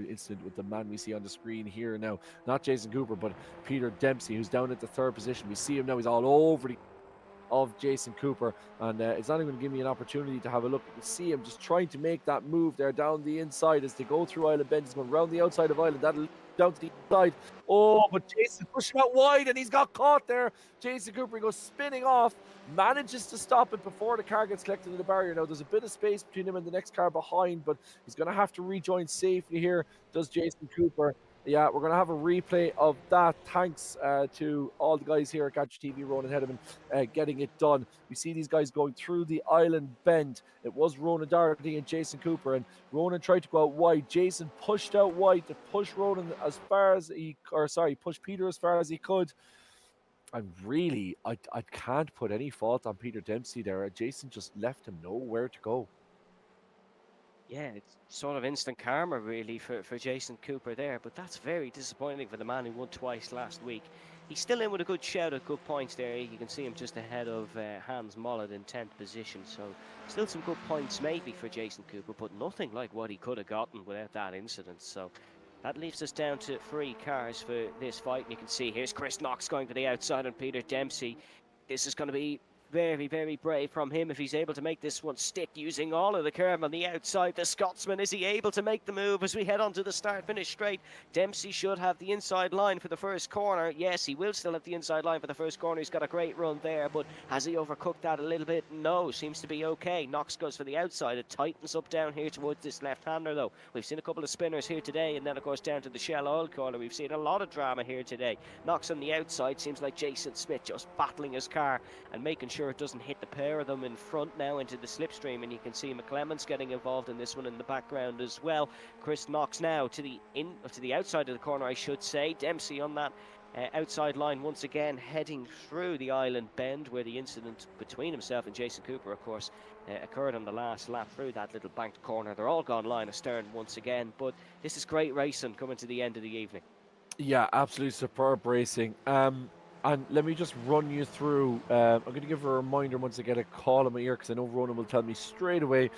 incident with the man we see on the screen here now. Not Jason Cooper, but Peter Dempsey, who's down at the 3rd position. We see him now. He's all over the of Jason Cooper, and it's not even going to give me an opportunity to have a look. You can see him just trying to make that move there down the inside as they go through Island Bend. He's going round the outside of Island. That'll down to the inside. Oh, but Jason pushing out wide, and he's got caught there. Jason Cooper goes spinning off, manages to stop it before the car gets collected in the barrier. Now, there's a bit of space between him and the next car behind, but he's going to have to rejoin safely here, does Jason Cooper. Yeah, we're going to have a replay of that. Thanks to all the guys here at Gantry TV, Ronan Hedman, getting it done. We see these guys going through the Island Bend. It was Ronan Doherty and Jason Cooper, and Ronan tried to go out wide. Jason pushed out wide to push Ronan as far as push Peter as far as he could. I can't put any fault on Peter Dempsey there. Jason just left him nowhere to go. Yeah, it's sort of instant karma, really, for Jason Cooper there. But that's very disappointing for the man who won twice last week. He's still in with a good shout at good points there. You can see him just ahead of Hans Mollet in 10th position. So still some good points maybe for Jason Cooper, but nothing like what he could have gotten without that incident. So that leaves us down to 3 cars for this fight. And you can see here's Chris Knox going to the outside and Peter Dempsey. This is going to be very, very brave from him if he's able to make this one stick using all of the curve on the outside. The Scotsman, is he able to make the move as we head on to the start-finish straight? Dempsey should have the inside line for the first corner. Yes, he will still have the inside line for the first corner. He's got a great run there, but has he overcooked that a little bit? No, seems to be okay. Knox goes for the outside. It tightens up down here towards this left-hander, though. We've seen a couple of spinners here today, and then, of course, down to the Shell Oil corner. We've seen a lot of drama here today. Knox on the outside. Seems like Jason Smith just battling his car and making sure sure it doesn't hit the pair of them in front now into the slipstream, and you can see McClements getting involved in this one in the background as well. Chris Knox now to the outside of the corner, I should say. Dempsey on that outside line once again, heading through the island bend where the incident between himself and Jason Cooper, of course, occurred on the last lap through that little banked corner. They're all gone line astern once again, but this is great racing coming to the end of the evening. Yeah, absolutely superb racing. And let me just run you through. I'm going to give a reminder once I get a call in my ear, because I know Ronan will tell me straight away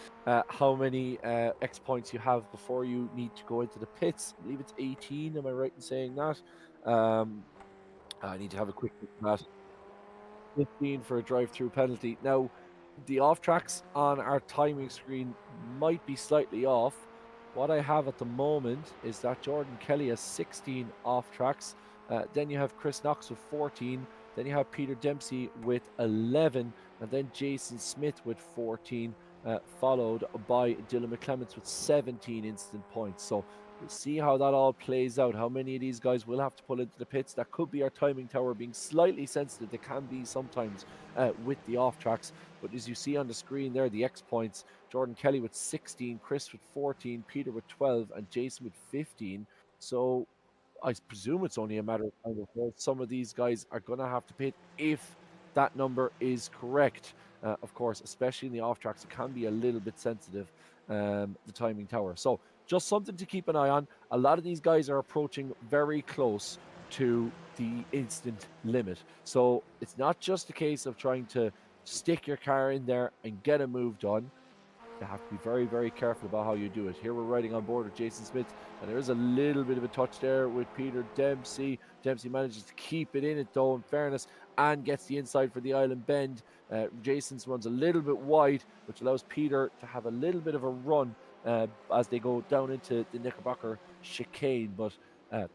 how many X points you have before you need to go into the pits. I believe it's 18. Am I right in saying that? I need to have a quick look at that. 15 for a drive-through penalty. Now, the off tracks on our timing screen might be slightly off. What I have at the moment is that Jordan Kelly has 16 off tracks. Then you have Chris Knox with 14. Then you have Peter Dempsey with 11. And then Jason Smith with 14, followed by Dylan McClements with 17 instant points. So we'll see how that all plays out. How many of these guys will have to pull into the pits? That could be our timing tower being slightly sensitive. They can be sometimes with the off tracks. But as you see on the screen there, the X points, Jordan Kelly with 16, Chris with 14, Peter with 12, and Jason with 15. So I presume it's only a matter of time before some of these guys are going to have to pit if that number is correct. Of course, especially in the off tracks, it can be a little bit sensitive, the timing tower. So just something to keep an eye on. A lot of these guys are approaching very close to the instant limit. So it's not just a case of trying to stick your car in there and get a move done. You have to be very, very careful about how you do it. Here we're riding on board with Jason Smith, and there is a little bit of a touch there with Peter Dempsey. Dempsey manages to keep it in it, though, in fairness, and gets the inside for the island bend. Jason's runs a little bit wide, which allows Peter to have a little bit of a run as they go down into the Knickerbocker chicane. But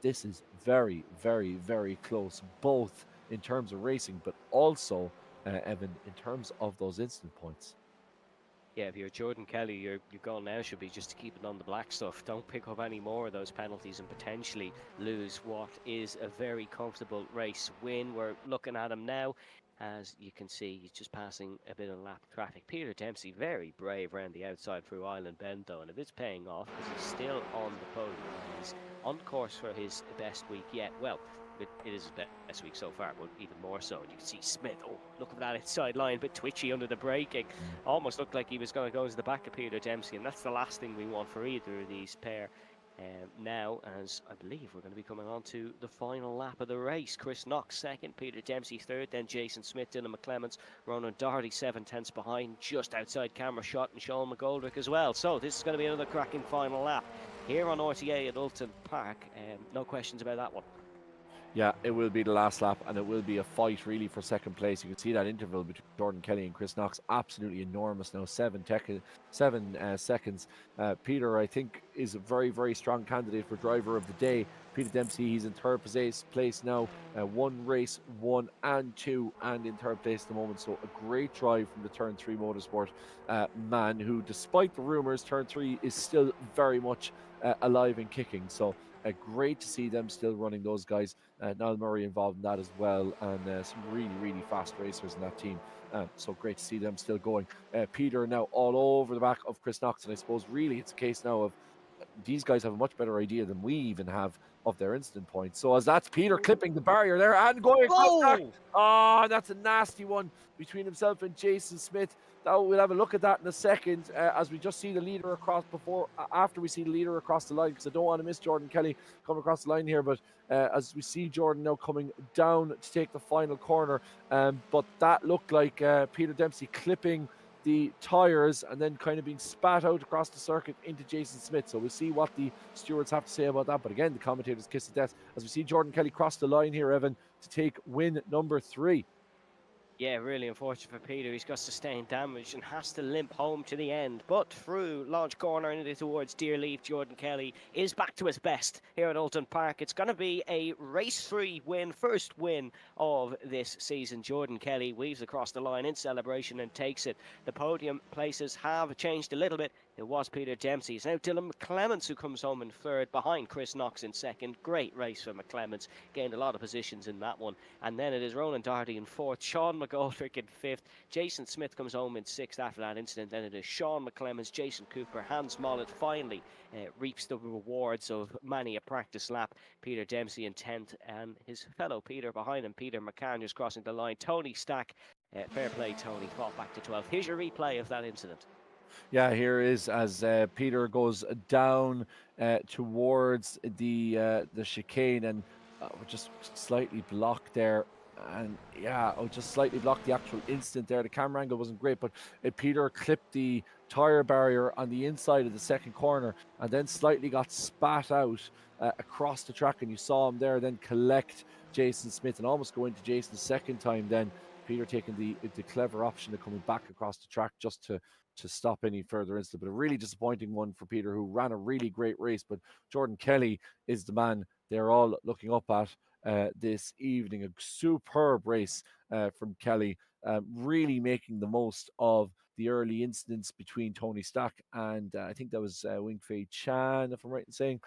this is very, very, very close, both in terms of racing, but also, Evan, in terms of those instant points. Yeah, if you're Jordan Kelly, your goal now should be just to keep it on the black stuff. Don't pick up any more of those penalties and potentially lose what is a very comfortable race win. We're looking at him now. As you can see, he's just passing a bit of lap traffic. Peter Dempsey, very brave around the outside through Island Bend, though, and if it's paying off, because he's still on the podium, he's on course for his best week yet. Well, it is his best week so far, but even more so. And you can see Smith, oh, look at that inside line, a bit twitchy under the braking. Almost looked like he was going to go into the back of Peter Dempsey, and that's the last thing we want for either of these pair. Now, as I believe we're going to be coming on to the final lap of the race. Chris Knox second, Peter Dempsey third, then Jason Smith, Dylan McClements, Ronan Doherty 7/10 behind, just outside camera shot, and Sean McGoldrick as well. So this is going to be another cracking final lap here on RTA at Oulton Park. No questions about that one. Yeah, it will be the last lap, and it will be a fight really for second place. You can see that interval between Jordan Kelly and Chris Knox absolutely enormous now, 7 seconds. Peter, I think, is a very, very strong candidate for driver of the day. Peter Dempsey, he's in third place now, 1 race, 1 and 2, and in third place at the moment. So a great drive from the Turn 3 Motorsport man, who, despite the rumours, Turn 3 is still very much alive and kicking. So great to see them still running, those guys. Niall Murray involved in that as well, and some really, really fast racers in that team. So great to see them still going. Peter now all over the back of Chris Knox, and I suppose really it's a case now of these guys have a much better idea than we even have of their instant points. So as that's Peter clipping the barrier there and going across track. Oh, that's a nasty one between himself and Jason Smith. Now we'll have a look at that in a second as we just see the leader across after we see the leader across the line, because I don't want to miss Jordan Kelly coming across the line here. But as we see Jordan now coming down to take the final corner, but that looked like Peter Dempsey clipping the tyres and then kind of being spat out across the circuit into Jason Smith. So we'll see what the stewards have to say about that. But again, the commentators kiss of death as we see Jordan Kelly cross the line here, Evan, to take win number 3. Yeah, really unfortunate for Peter. He's got sustained damage and has to limp home to the end. But through Lodge Corner into towards Deerleaf, Jordan Kelly is back to his best here at Oulton Park. It's going to be a race-free win, first win of this season. Jordan Kelly weaves across the line in celebration and takes it. The podium places have changed a little bit. It was Peter Dempsey. It's now Dylan McClements who comes home in third, behind Chris Knox in second. Great race for McClements. Gained a lot of positions in that one. And then it is Ronan Doherty in fourth, Sean McGoldrick in fifth. Jason Smith comes home in sixth after that incident. Then it is Sean McClements, Jason Cooper, Hans Mollett finally reaps the rewards of many a practice lap. Peter Dempsey in 10th, and his fellow Peter behind him, Peter McCann, just crossing the line. Tony Stack, fair play, Tony, fought back to 12th. Here's your replay of that incident. Yeah, here is as Peter goes down towards the chicane, and we're just slightly blocked there. And yeah, just slightly blocked the actual instant there. The camera angle wasn't great, but Peter clipped the tire barrier on the inside of the second corner and then slightly got spat out across the track. And you saw him there then collect Jason Smith and almost go into Jason's second time. Then Peter taking the clever option of coming back across the track just to stop any further incident. But a really disappointing one for Peter, who ran a really great race. But Jordan Kelly is the man they're all looking up at this evening. A superb race from Kelly, really making the most of the early incidents between Tony Stack and I think that was Wing Fei Chan, if I'm right in saying.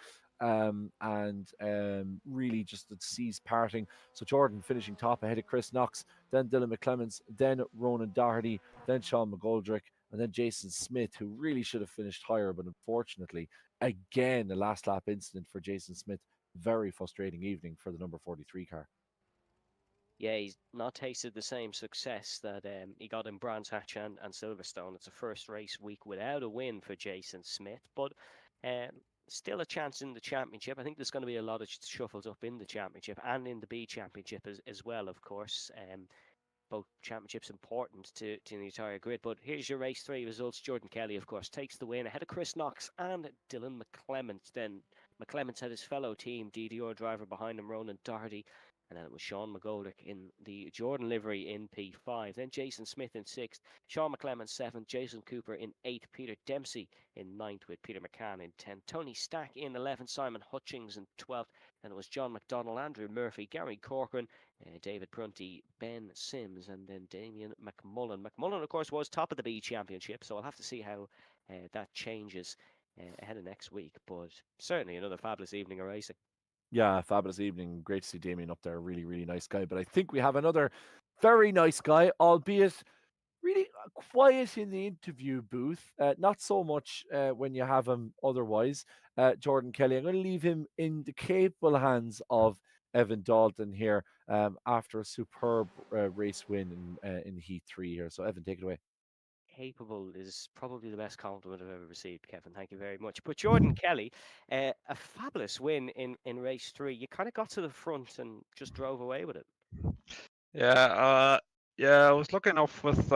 Really just the seas parting. So Jordan finishing top ahead of Chris Knox, then Dylan McClements, then Ronan Doherty, then Sean McGoldrick, and then Jason Smith, who really should have finished higher, but unfortunately, again, a last lap incident for Jason Smith. Very frustrating evening for the number 43 car. Yeah, he's not tasted the same success that he got in Brands Hatch and Silverstone. It's a first race week without a win for Jason Smith, but still a chance in the championship. I think there's going to be a lot of shuffles up in the championship and in the B championship as well, of course. Both championships important to the entire grid. But here's your race 3 results. Jordan Kelly, of course, takes the win ahead of Chris Knox and Dylan McClements. Then McClements had his fellow team DDR driver behind him, Ronan Doherty. And then it was Sean McGoldrick in the Jordan livery in P5. Then Jason Smith in 6th, Sean McClements 7th, Jason Cooper in 8th, Peter Dempsey in 9th with Peter McCann in 10th, Tony Stack in 11th, Simon Hutchings in 12th. Then it was John McDonnell, Andrew Murphy, Gary Corcoran, David Prunty, Ben Sims, and then Damien McMullen. McMullen, of course, was top of the B Championship, so I'll have to see how that changes ahead of next week. But certainly another fabulous evening of racing. Yeah, fabulous evening. Great to see Damien up there. Really, really nice guy. But I think we have another very nice guy, albeit really quiet in the interview booth. Not so much when you have him otherwise. Jordan Kelly. I'm going to leave him in the capable hands of Evan Dalton here after a superb race win in Heat 3 here. So, Evan, take it away. Capable is probably the best compliment I've ever received, Kevin. Thank you very much. But Jordan Kelly, a fabulous win in race 3. You kind of got to the front and just drove away with it. Yeah, I was looking off with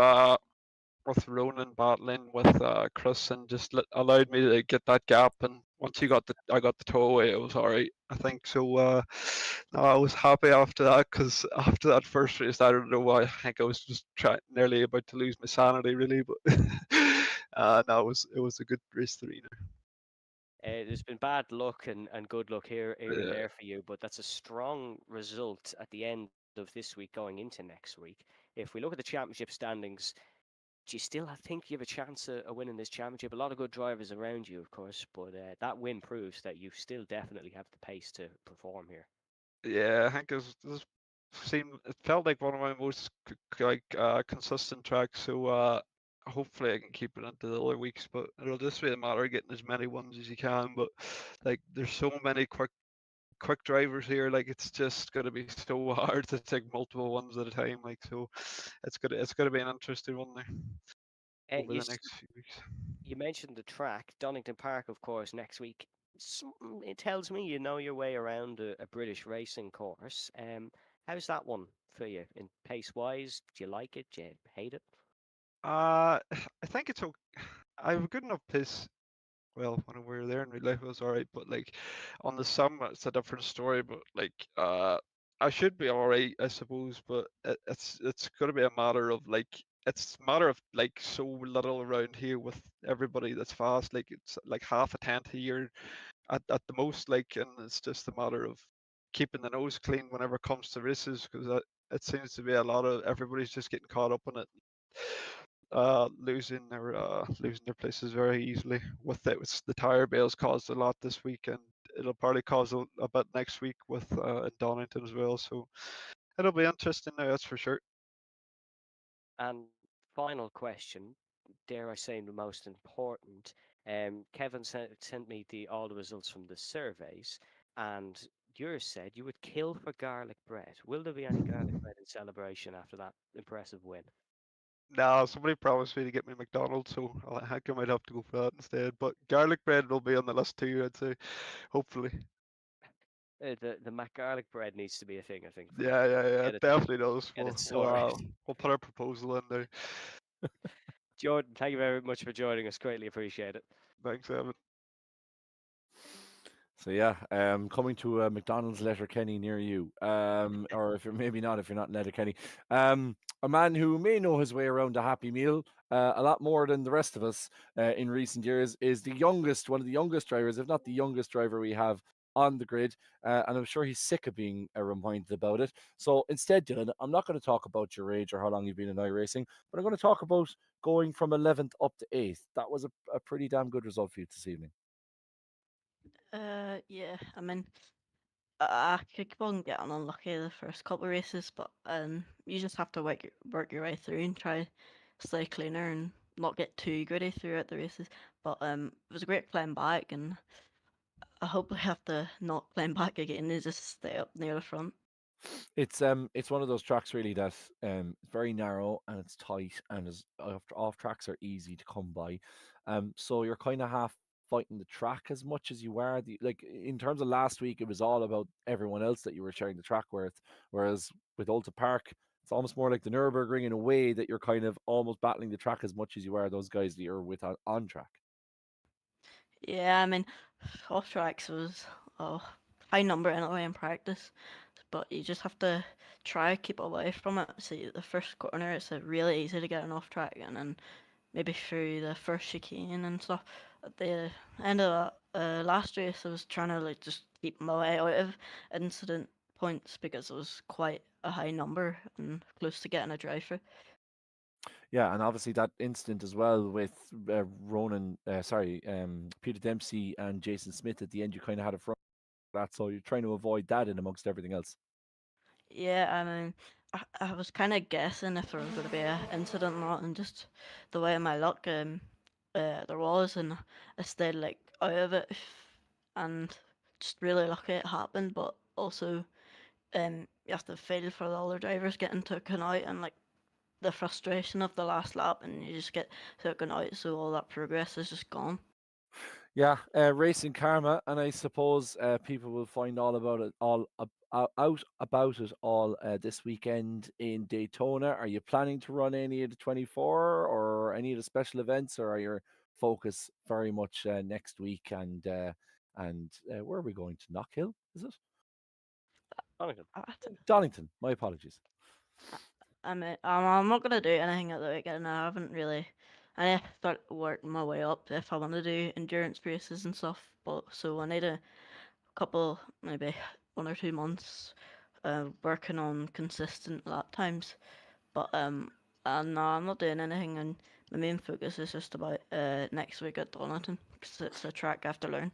Ronan battling with Chris, and just allowed me to get that gap. And once I got the tow away, it was all right, I think. So no, I was happy after that, because after that first race, I don't know why. I think I was just nearly about to lose my sanity, really. But no, it was a good race 3 now. There's been bad luck and good luck here and Yeah. there for you, but that's a strong result at the end of this week going into next week. If we look at the championship standings, do you still think you have a chance of winning this championship? A lot of good drivers around you, of course, but that win proves that you still definitely have the pace to perform here. Yeah, I think it felt like one of my most consistent tracks. So hopefully I can keep it into the other weeks. But it'll just be a matter of getting as many wins as you can. But like, there's so many quick drivers here. Like, it's just gonna be so hard to take multiple ones at a time. Like, so it's gonna be an interesting one there over the next few weeks. You mentioned the track, Donington Park, of course, next week. It tells me you know your way around a British racing course. How's that one for you in pace wise? Do you like it? Do you hate it? I think it's okay. I have a good enough pace. Well, when we were there in real life, it was alright. But like, on the sim, it's a different story. But like, I should be alright, I suppose. But it's gonna be a matter of like, it's a matter of like so little around here with everybody that's fast. Like, it's like half a tenth a year at the most. Like, and it's just a matter of keeping the nose clean whenever it comes to races, because it seems to be a lot of everybody's just getting caught up in it. losing their places very easily. With it, the tire bales caused a lot this week, and it'll probably cause a bit next week with in Donington as well. So it'll be interesting now, that's for sure. And final question, dare I say the most important. Kevin sent me all the results from the surveys, and yours said you would kill for garlic bread. Will there be any garlic bread in celebration after that impressive win? Now, somebody promised me to get me McDonald's, so I think I might have to go for that instead. But garlic bread will be on the list too, I'd say, hopefully. The Mac garlic bread needs to be a thing, I think, for Yeah, next yeah, year. yeah, it definitely does. Get it We'll, sorted. we'll put our proposal in there. Jordan, thank you very much for joining us. Greatly appreciate it. Thanks, Evan. So yeah, coming to a McDonald's Letterkenny near you, or if you're maybe not, if you're not in Letterkenny, a man who may know his way around a Happy Meal a lot more than the rest of us in recent years is one of the youngest drivers, if not the youngest driver we have on the grid, and I'm sure he's sick of being reminded about it. So instead, Dylan, I'm not going to talk about your age or how long you've been in iRacing, but I'm going to talk about going from 11th up to 8th. That was a pretty damn good result for you this evening. Yeah, I mean, I could keep on getting unlucky the first couple of races, but you just have to work your way through and try stay cleaner and not get too gritty throughout the races. But it was great playing back, and I hope I have to not playing back again and just stay up near the front. It's one of those tracks really that it's very narrow and it's tight and off tracks are easy to come by. So you're kind of half fighting the track as much as you are like in terms of last week, it was all about everyone else that you were sharing the track with. Whereas with Oulton Park, it's almost more like the Nürburgring in a way that you're kind of almost battling the track as much as you are those guys that you're with on track. Yeah, I mean, off tracks was a high number anyway in practice, but you just have to try keep away from it. See, the first corner, it's really easy to get an off track, and then maybe through the first chicane and stuff. At the end of last race, I was trying to like just keep my way out of incident points because it was quite a high number and close to getting a drive through. Yeah, and obviously that incident as well with Peter Dempsey and Jason Smith at the end, you kind of had a front that, so you're trying to avoid that in amongst everything else. Yeah, I mean, I was kind of guessing if there was going to be an incident or not, and just the way of my luck, there was, and I stayed like out of it, and just really lucky it happened. But also, you have to feel for the other drivers getting taken out, and like the frustration of the last lap, and you just get taken out, so all that progress is just gone. Yeah, racing karma, and I suppose people will find all about it, out about it all this weekend in Daytona. Are you planning to run any of the 24 or any of the special events, or are your focus very much next week and where are we going to? Knockhill, is it? Donegal. Donington. My apologies. I mean, I'm not gonna do anything at the weekend. I haven't really. I need to start working my way up if I want to do endurance races and stuff. But so I need a couple, maybe 1 or 2 months, working on consistent lap times. But no, I'm not doing anything, and my main focus is just about next week at Donington because it's a track I have to learn.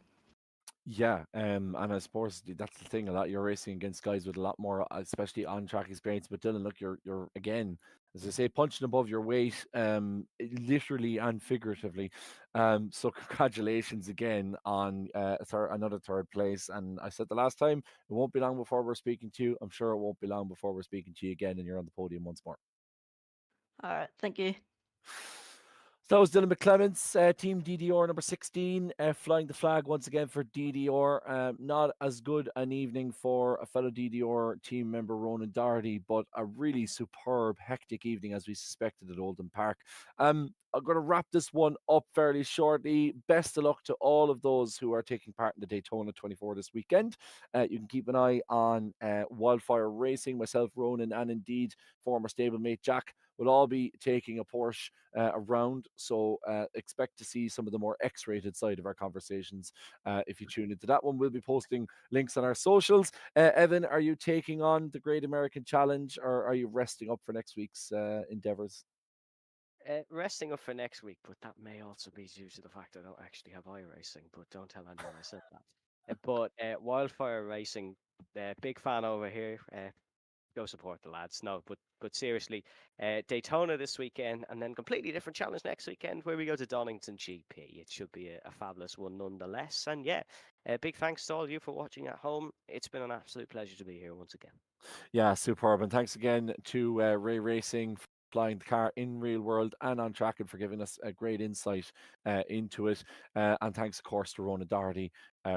Yeah, and I suppose that's the thing. A lot you're racing against guys with a lot more, especially on track experience. But Dylan, look, you're again, as I say, punching above your weight, literally and figuratively. So congratulations again on another third place. And I said the last time, it won't be long before we're speaking to you. I'm sure it won't be long before we're speaking to you again, and you're on the podium once more. All right, thank you. So that was Dylan McClements, Team DDR number 16, flying the flag once again for DDR. Not as good an evening for a fellow DDR team member, Ronan Doherty, but a really superb, hectic evening as we suspected at Oulton Park. I'm going to wrap this one up fairly shortly. Best of luck to all of those who are taking part in the Daytona 24 this weekend. You can keep an eye on Wildfire Racing. Myself, Ronan, and indeed former stablemate Jack will all be taking a Porsche around. So expect to see some of the more X-rated side of our conversations if you tune into that one. We'll be posting links on our socials. Evan, are you taking on the Great American Challenge, or are you resting up for next week's endeavours? Resting up for next week, but that may also be due to the fact I don't actually have iRacing. But don't tell anyone I said that. But Wildfire Racing, big fan over here. Go support the lads. No, but seriously, Daytona this weekend, and then completely different challenge next weekend where we go to Donington GP. It should be a fabulous one nonetheless. And yeah, big thanks to all of you for watching at home. It's been an absolute pleasure to be here once again. Yeah, superb. And thanks again to Ray Racing for flying the car in real world and on track and for giving us a great insight into it. And thanks, of course, to Ronan Doherty.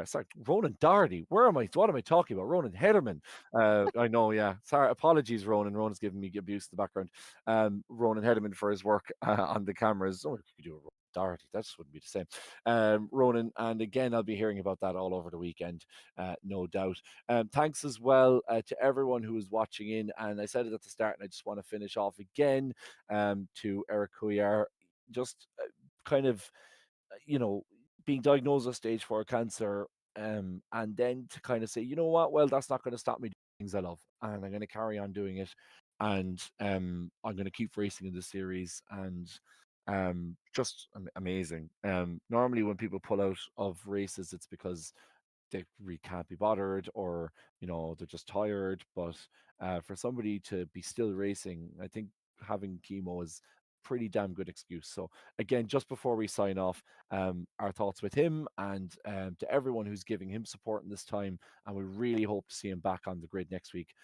Sorry, Ronan Doherty. Where am I? What am I talking about? Ronan Hederman. I know, yeah. Sorry, apologies, Ronan. Ronan's giving me abuse in the background. Ronan Hederman for his work on the cameras. Oh, you could do a Ronan Doherty. That just wouldn't be the same. Ronan, and again, I'll be hearing about that all over the weekend, no doubt. Thanks as well to everyone who was watching in. And I said it at the start, and I just want to finish off again to Eric Couillard. Just kind of, being diagnosed with stage 4 cancer. And then to kind of say, you know what, well, that's not going to stop me doing things I love. And I'm going to carry on doing it. And I'm going to keep racing in the series. And just amazing. Normally, when people pull out of races, it's because they really can't be bothered or they're just tired, but for somebody to be still racing, I think having chemo is pretty damn good excuse. So again, just before we sign off, our thoughts with him and to everyone who's giving him support in this time, and we really hope to see him back on the grid next week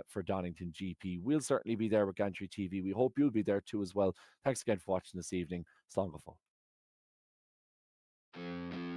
for Donington GP. We'll certainly be there with Gantry TV. We hope you'll be there too as well. Thanks again for watching this evening. Slán go fóill.